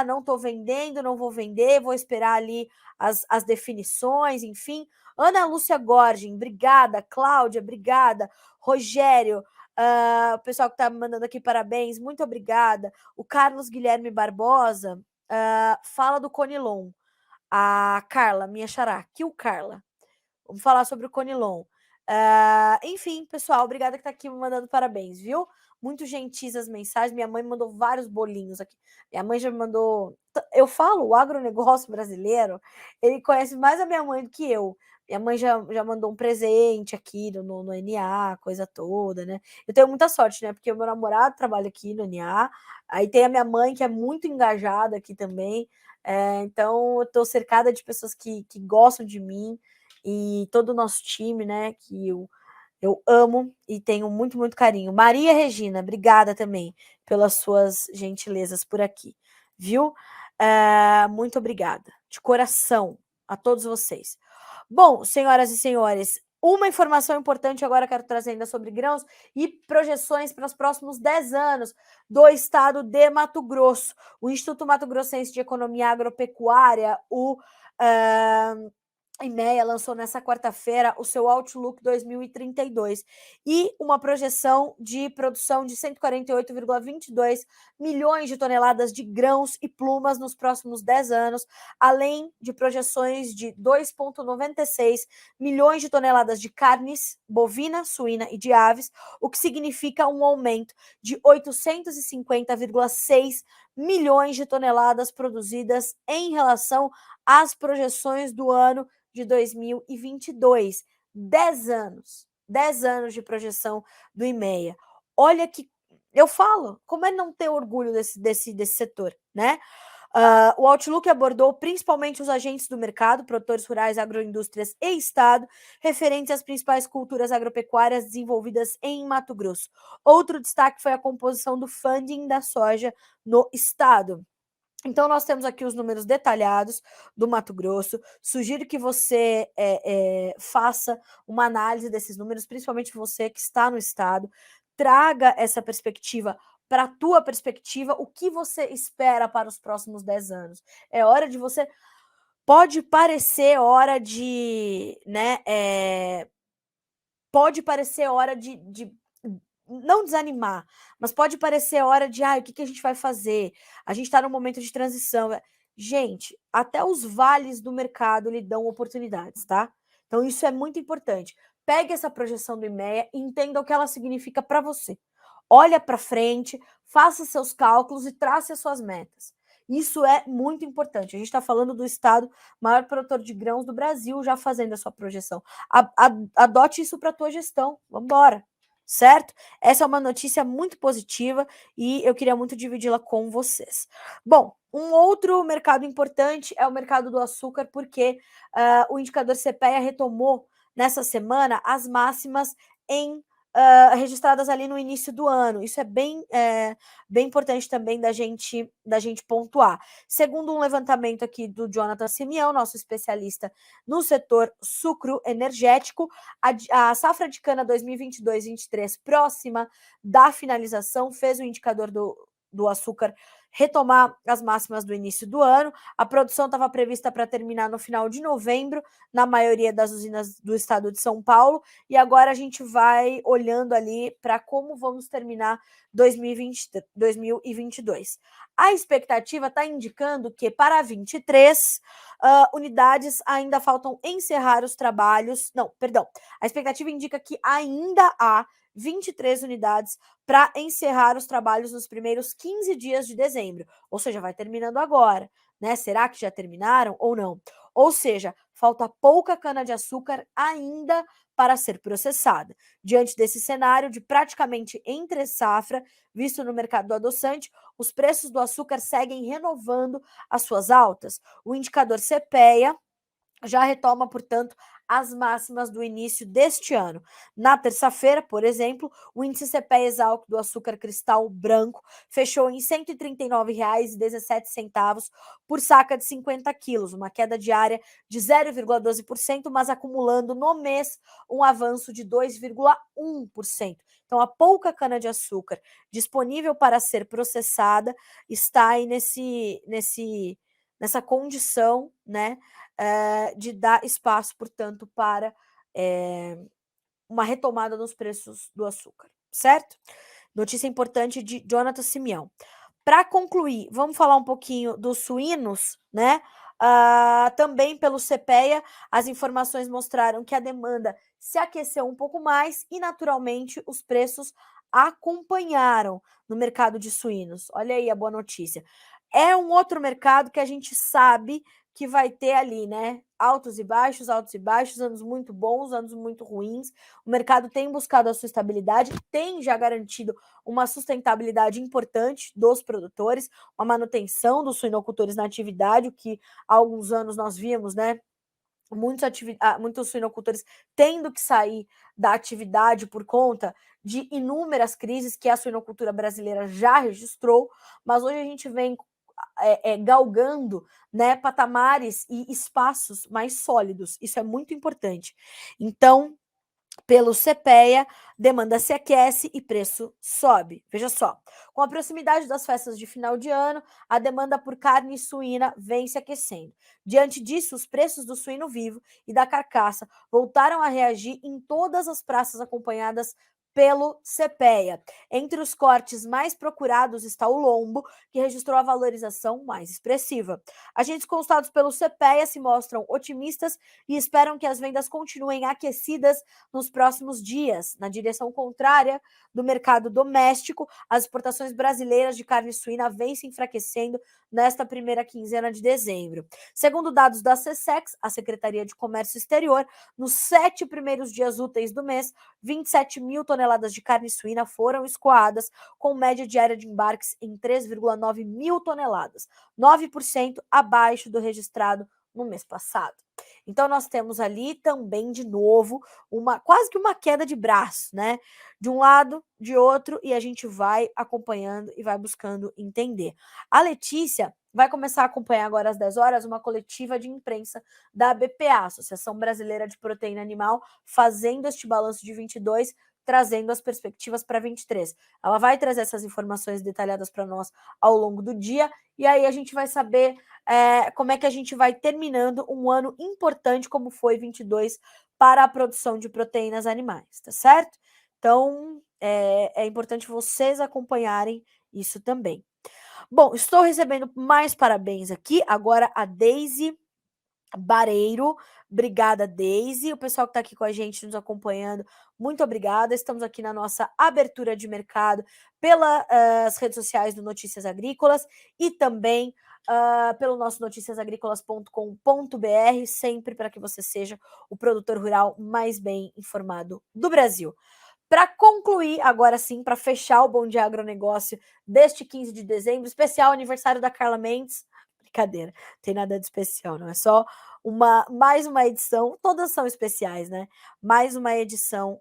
não estou vendendo, não vou vender, vou esperar ali as definições, enfim. Ana Lúcia Gorgin, obrigada. Cláudia, obrigada. Rogério, o pessoal que está me mandando aqui parabéns, muito obrigada. O Carlos Guilherme Barbosa fala do Conilon. A Carla, minha xará, Kill Carla. Vamos falar sobre o Conilon. Enfim, pessoal, obrigada que tá aqui me mandando parabéns, viu? Muito gentis as mensagens. Minha mãe mandou vários bolinhos aqui. Minha mãe já me mandou. Eu falo, o agronegócio brasileiro, ele conhece mais a minha mãe do que eu. Minha mãe já mandou um presente aqui no NA, coisa toda, né? Eu tenho muita sorte, né? Porque o meu namorado trabalha aqui no NA. Aí tem a minha mãe, que é muito engajada aqui também. Então, eu tô cercada de pessoas que gostam de mim e todo o nosso time, né, que eu amo e tenho muito, muito carinho. Maria Regina, obrigada também pelas suas gentilezas por aqui, viu? Muito obrigada, de coração, a todos vocês. Bom, senhoras e senhores, uma informação importante agora quero trazer ainda sobre grãos e projeções para os próximos 10 anos do estado de Mato Grosso. O Instituto Mato Grossense de Economia Agropecuária, o IMEA, lançou nessa quarta-feira o seu Outlook 2032 e uma projeção de produção de 148,22 milhões de toneladas de grãos e plumas nos próximos 10 anos, além de projeções de 2,96 milhões de toneladas de carnes bovina, suína e de aves, o que significa um aumento de 850,6 milhões de toneladas produzidas em relação às projeções do ano de 2022. 10 anos. 10 anos de projeção do IMEA. Olha que Eu falo, como é não ter orgulho desse setor, né? O Outlook abordou principalmente os agentes do mercado, produtores rurais, agroindústrias e Estado, referentes às principais culturas agropecuárias desenvolvidas em Mato Grosso. Outro destaque foi a composição do funding da soja no Estado. Então, nós temos aqui os números detalhados do Mato Grosso. Sugiro que você faça uma análise desses números, principalmente você que está no Estado. Traga essa perspectiva para a tua perspectiva, o que você espera para os próximos 10 anos. É hora de você... Pode parecer hora de... né, pode parecer hora de não desanimar, mas pode parecer hora de, o que a gente vai fazer? A gente está num momento de transição. Gente, até os vales do mercado lhe dão oportunidades, tá? Então isso é muito importante. Pegue essa projeção do IMEA e entenda o que ela significa para você. Olha para frente, faça seus cálculos e trace as suas metas. Isso é muito importante. A gente está falando do estado maior produtor de grãos do Brasil já fazendo a sua projeção. Adote isso para a tua gestão. Vamos embora. Certo? Essa é uma notícia muito positiva e eu queria muito dividi-la com vocês. Bom, um outro mercado importante é o mercado do açúcar, porque o indicador CPEA retomou nessa semana as máximas registradas ali no início do ano. Isso é bem importante também da gente pontuar. Segundo um levantamento aqui do Jonathan Simeão, nosso especialista no setor sucro energético, a safra de cana 2022-23, próxima da finalização, fez o indicador do açúcar retomar as máximas do início do ano. A produção estava prevista para terminar no final de novembro, na maioria das usinas do estado de São Paulo, e agora a gente vai olhando ali para como vamos terminar 2022. A expectativa está indicando que para 23 unidades ainda faltam encerrar os trabalhos. Não, perdão. A expectativa indica que ainda há 23 unidades para encerrar os trabalhos nos primeiros 15 dias de dezembro. Ou seja, vai terminando agora, né? Será que já terminaram ou não? Ou seja, falta pouca cana-de-açúcar ainda para ser processada. Diante desse cenário de praticamente entre safra, visto no mercado do adoçante, os preços do açúcar seguem renovando as suas altas. O indicador CPEA já retoma, portanto, as máximas do início deste ano. Na terça-feira, por exemplo, o índice CPEA Esalq do açúcar cristal branco fechou em R$ 139,17 por saca de 50 quilos, uma queda diária de 0,12%, mas acumulando no mês um avanço de 2,1%. Então, a pouca cana-de-açúcar disponível para ser processada está aí nessa condição, né, de dar espaço, portanto, para uma retomada nos preços do açúcar, certo? Notícia importante de Jonathan Simeão. Para concluir, vamos falar um pouquinho dos suínos, né? Também pelo CPEA, as informações mostraram que a demanda se aqueceu um pouco mais e, naturalmente, os preços acompanharam no mercado de suínos. Olha aí a boa notícia. É um outro mercado que a gente sabe que vai ter ali, né? Altos e baixos, anos muito bons, anos muito ruins. O mercado tem buscado a sua estabilidade, tem já garantido uma sustentabilidade importante dos produtores, uma manutenção dos suinocultores na atividade, o que há alguns anos nós víamos, né? Muitos suinocultores tendo que sair da atividade por conta de inúmeras crises que a suinocultura brasileira já registrou, mas hoje a gente vem galgando, né, patamares e espaços mais sólidos. Isso é muito importante. Então, pelo CPEA, demanda se aquece e preço sobe. Veja só, com a proximidade das festas de final de ano, a demanda por carne suína vem se aquecendo. Diante disso, os preços do suíno vivo e da carcaça voltaram a reagir em todas as praças acompanhadas pelo CPEA. Entre os cortes mais procurados está o lombo, que registrou a valorização mais expressiva. Agentes consultados pelo CPEA se mostram otimistas e esperam que as vendas continuem aquecidas nos próximos dias. Na direção contrária do mercado doméstico, as exportações brasileiras de carne suína vêm se enfraquecendo nesta primeira quinzena de dezembro. Segundo dados da SECEX, a Secretaria de Comércio Exterior, nos 7 primeiros dias úteis do mês, 27 mil toneladas toneladas de carne suína foram escoadas, com média diária de embarques em 3,9 mil toneladas, 9% abaixo do registrado no mês passado. Então, nós temos ali também, de novo, quase que uma queda de braço, né? De um lado, de outro, e a gente vai acompanhando e vai buscando entender. A Letícia vai começar a acompanhar agora às 10 horas uma coletiva de imprensa da BPA, Associação Brasileira de Proteína Animal, fazendo este balanço de 22, trazendo as perspectivas para 23. Ela vai trazer essas informações detalhadas para nós ao longo do dia, e aí a gente vai saber como é que a gente vai terminando um ano importante como foi 22 para a produção de proteínas animais, tá certo? Então, é importante vocês acompanharem isso também. Bom, estou recebendo mais parabéns aqui. Agora a Deise Bareiro. Obrigada, Deise. O pessoal que está aqui com a gente, nos acompanhando, muito obrigada. Estamos aqui na nossa abertura de mercado pelas redes sociais do Notícias Agrícolas e também pelo nosso noticiasagricolas.com.br, sempre para que você seja o produtor rural mais bem informado do Brasil. Para concluir, agora sim, para fechar o Bom Dia Agronegócio deste 15 de dezembro, especial aniversário da Carla Mendes. Brincadeira, não tem nada de especial, não. É só mais uma edição, todas são especiais, né? Mais uma edição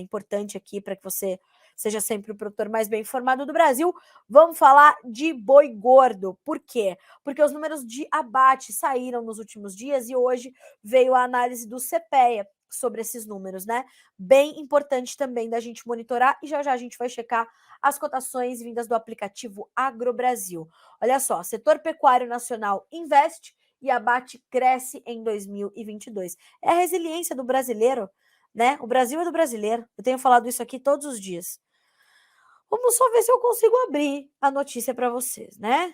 importante aqui para que você seja sempre o produtor mais bem informado do Brasil. Vamos falar de boi gordo. Por quê? Porque os números de abate saíram nos últimos dias e hoje veio a análise do CPEA sobre esses números, né? Bem importante também da gente monitorar, e já já a gente vai checar as cotações vindas do aplicativo AgroBrasil. Olha só, setor pecuário nacional investe e abate cresce em 2022. É a resiliência do brasileiro, né? O Brasil é do brasileiro. Eu tenho falado isso aqui todos os dias. Vamos só ver se eu consigo abrir a notícia para vocês, né?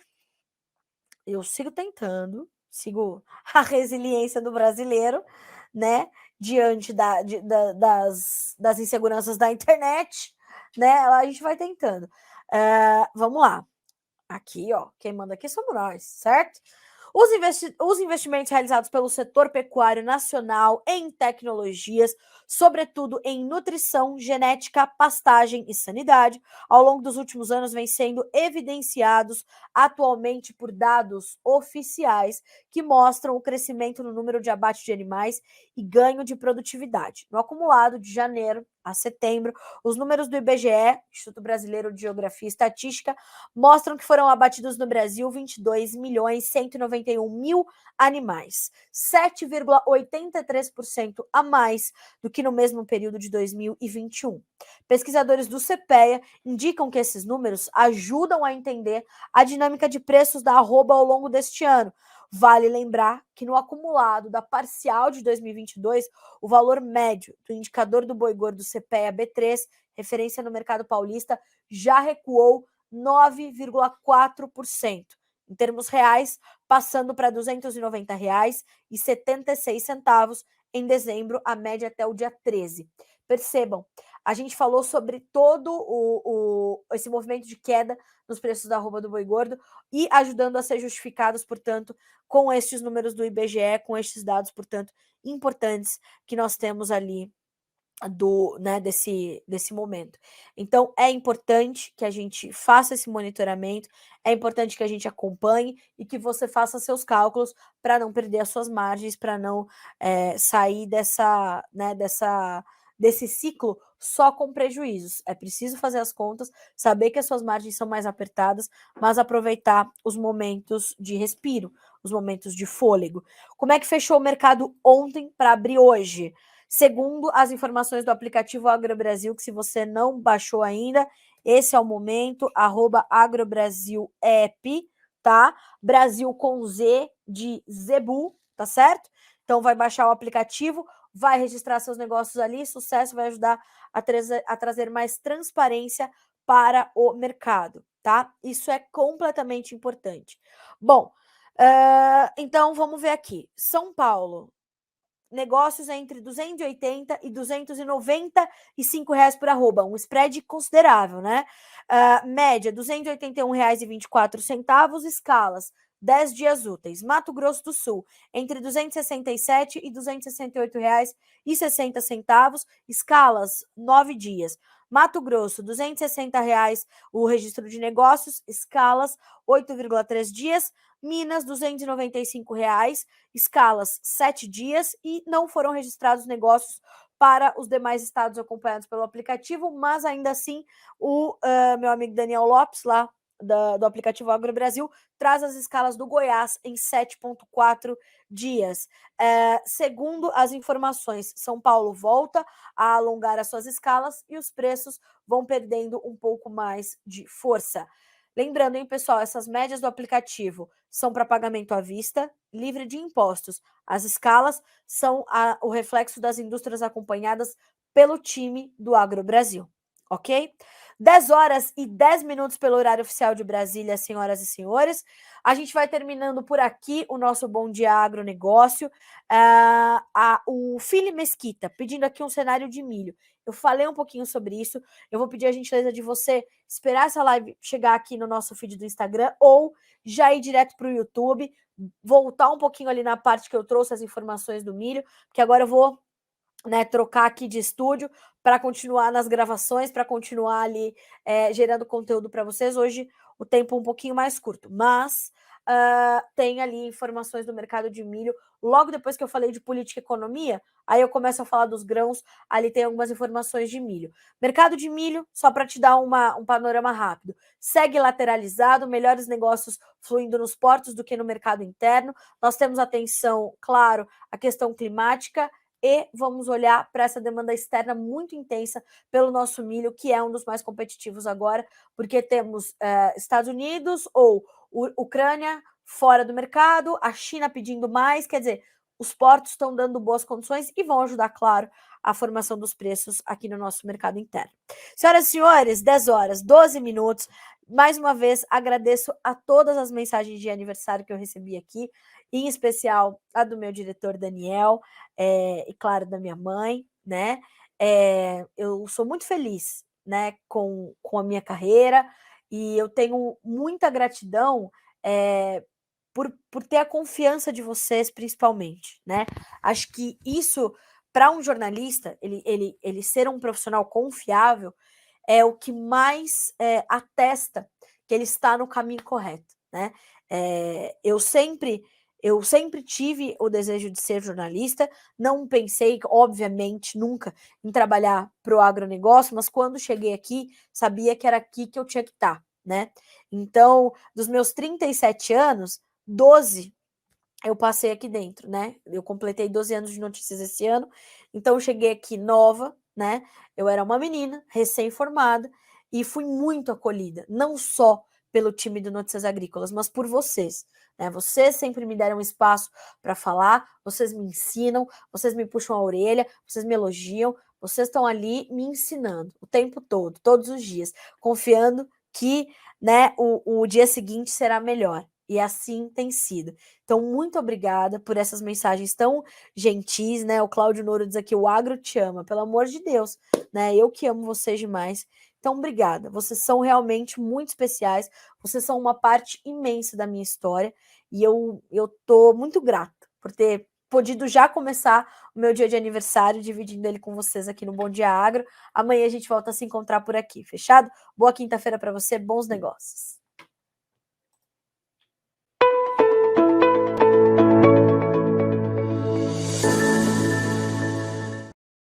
Eu sigo tentando, sigo a resiliência do brasileiro, né? Diante das inseguranças da internet, né? A gente vai tentando. Vamos lá. Aqui, ó, quem manda aqui somos nós, certo? Os investimentos realizados pelo setor pecuário nacional em tecnologias, sobretudo em nutrição, genética, pastagem e sanidade, ao longo dos últimos anos vêm sendo evidenciados atualmente por dados oficiais que mostram o crescimento no número de abate de animais e ganho de produtividade. No acumulado de janeiro a setembro, os números do IBGE, Instituto Brasileiro de Geografia e Estatística, mostram que foram abatidos no Brasil 22.191.000 animais, 7,83% a mais do que no mesmo período de 2021. Pesquisadores do CPEA indicam que esses números ajudam a entender a dinâmica de preços da arroba ao longo deste ano. Vale lembrar que no acumulado da parcial de 2022, o valor médio do indicador do boi gordo CPEA B3, referência no mercado paulista, já recuou 9,4%. Em termos reais, passando para R$ 290,76 em dezembro, a média até o dia 13. Percebam, a gente falou sobre todo esse movimento de queda nos preços da arroba do boi gordo e ajudando a ser justificados, portanto, com estes números do IBGE, com estes dados, portanto, importantes que nós temos ali desse momento. Então, é importante que a gente faça esse monitoramento, é importante que a gente acompanhe e que você faça seus cálculos para não perder as suas margens, para não sair desse ciclo só com prejuízos. É preciso fazer as contas, saber que as suas margens são mais apertadas, mas aproveitar os momentos de respiro, os momentos de fôlego. Como é que fechou o mercado ontem para abrir hoje? Segundo as informações do aplicativo AgroBrasil, que se você não baixou ainda, esse é o momento, @AgroBrasilApp, tá? Brasil com Z de Zebu, tá certo? Então vai baixar o aplicativo, vai registrar seus negócios ali, sucesso, vai ajudar a trazer mais transparência para o mercado, tá? Isso é completamente importante. Bom, então vamos ver aqui. São Paulo, negócios entre 280 e 295 reais por arroba, um spread considerável, né? Média, R$ 281,24, escalas, 10 dias úteis. Mato Grosso do Sul, entre 267 e R$ 268,60, escalas, 9 dias. Mato Grosso, R$ 260 o registro de negócios, escalas 8,3 dias. Minas, R$ 295, escalas 7 dias, e não foram registrados negócios para os demais estados acompanhados pelo aplicativo, mas ainda assim o meu amigo Daniel Lopes, lá do aplicativo Agro Brasil, traz as escalas do Goiás em 7,4 dias. Segundo as informações, São Paulo volta a alongar as suas escalas e os preços vão perdendo um pouco mais de força. Lembrando, hein, pessoal, essas médias do aplicativo são para pagamento à vista, livre de impostos. As escalas são o reflexo das indústrias acompanhadas pelo time do Agro Brasil, ok? 10h10 pelo horário oficial de Brasília, senhoras e senhores. A gente vai terminando por aqui o nosso Bom Dia Agronegócio. O Fili Mesquita pedindo aqui um cenário de milho. Eu falei um pouquinho sobre isso. Eu vou pedir a gentileza de você esperar essa live chegar aqui no nosso feed do Instagram ou já ir direto para o YouTube, voltar um pouquinho ali na parte que eu trouxe as informações do milho, porque agora eu vou, né, trocar aqui de estúdio para continuar nas gravações, para continuar ali gerando conteúdo para vocês. Hoje o tempo um pouquinho mais curto, mas tem ali informações do mercado de milho. Logo depois que eu falei de política e economia, aí eu começo a falar dos grãos, ali tem algumas informações de milho. Mercado de milho, só para te dar um panorama rápido, segue lateralizado, melhores negócios fluindo nos portos do que no mercado interno. Nós temos atenção, claro, à questão climática, e vamos olhar para essa demanda externa muito intensa pelo nosso milho, que é um dos mais competitivos agora, porque temos Estados Unidos ou Ucrânia fora do mercado, a China pedindo mais, quer dizer, os portos estão dando boas condições e vão ajudar, claro, a formação dos preços aqui no nosso mercado interno. Senhoras e senhores, 10h12. Mais uma vez, agradeço a todas as mensagens de aniversário que eu recebi aqui, em especial a do meu diretor Daniel, e claro, da minha mãe, né? Eu sou muito feliz, né, com a minha carreira, e eu tenho muita gratidão por ter a confiança de vocês, principalmente, né? Acho que isso, para um jornalista, ele ser um profissional confiável, é o que mais atesta que ele está no caminho correto, né? Eu sempre tive o desejo de ser jornalista, não pensei, obviamente, nunca em trabalhar para o agronegócio, mas quando cheguei aqui, sabia que era aqui que eu tinha que estar, né? Então, dos meus 37 anos, 12 eu passei aqui dentro, né? Eu completei 12 anos de notícias esse ano, então eu cheguei aqui nova, né? Eu era uma menina, recém-formada, e fui muito acolhida, não só pelo time do Notícias Agrícolas, mas por vocês, né? Vocês sempre me deram espaço para falar, vocês me ensinam, vocês me puxam a orelha, vocês me elogiam, vocês estão ali me ensinando o tempo todo, todos os dias, confiando que, né, o dia seguinte será melhor. E assim tem sido. Então, muito obrigada por essas mensagens tão gentis, né? O Cláudio Nouro diz aqui: o agro te ama, pelo amor de Deus, né? Eu que amo vocês demais. Então, obrigada. Vocês são realmente muito especiais. Vocês são uma parte imensa da minha história. E eu tô muito grata por ter podido já começar o meu dia de aniversário, dividindo ele com vocês aqui no Bom Dia Agro. Amanhã a gente volta a se encontrar por aqui, fechado? Boa quinta-feira para você, bons negócios.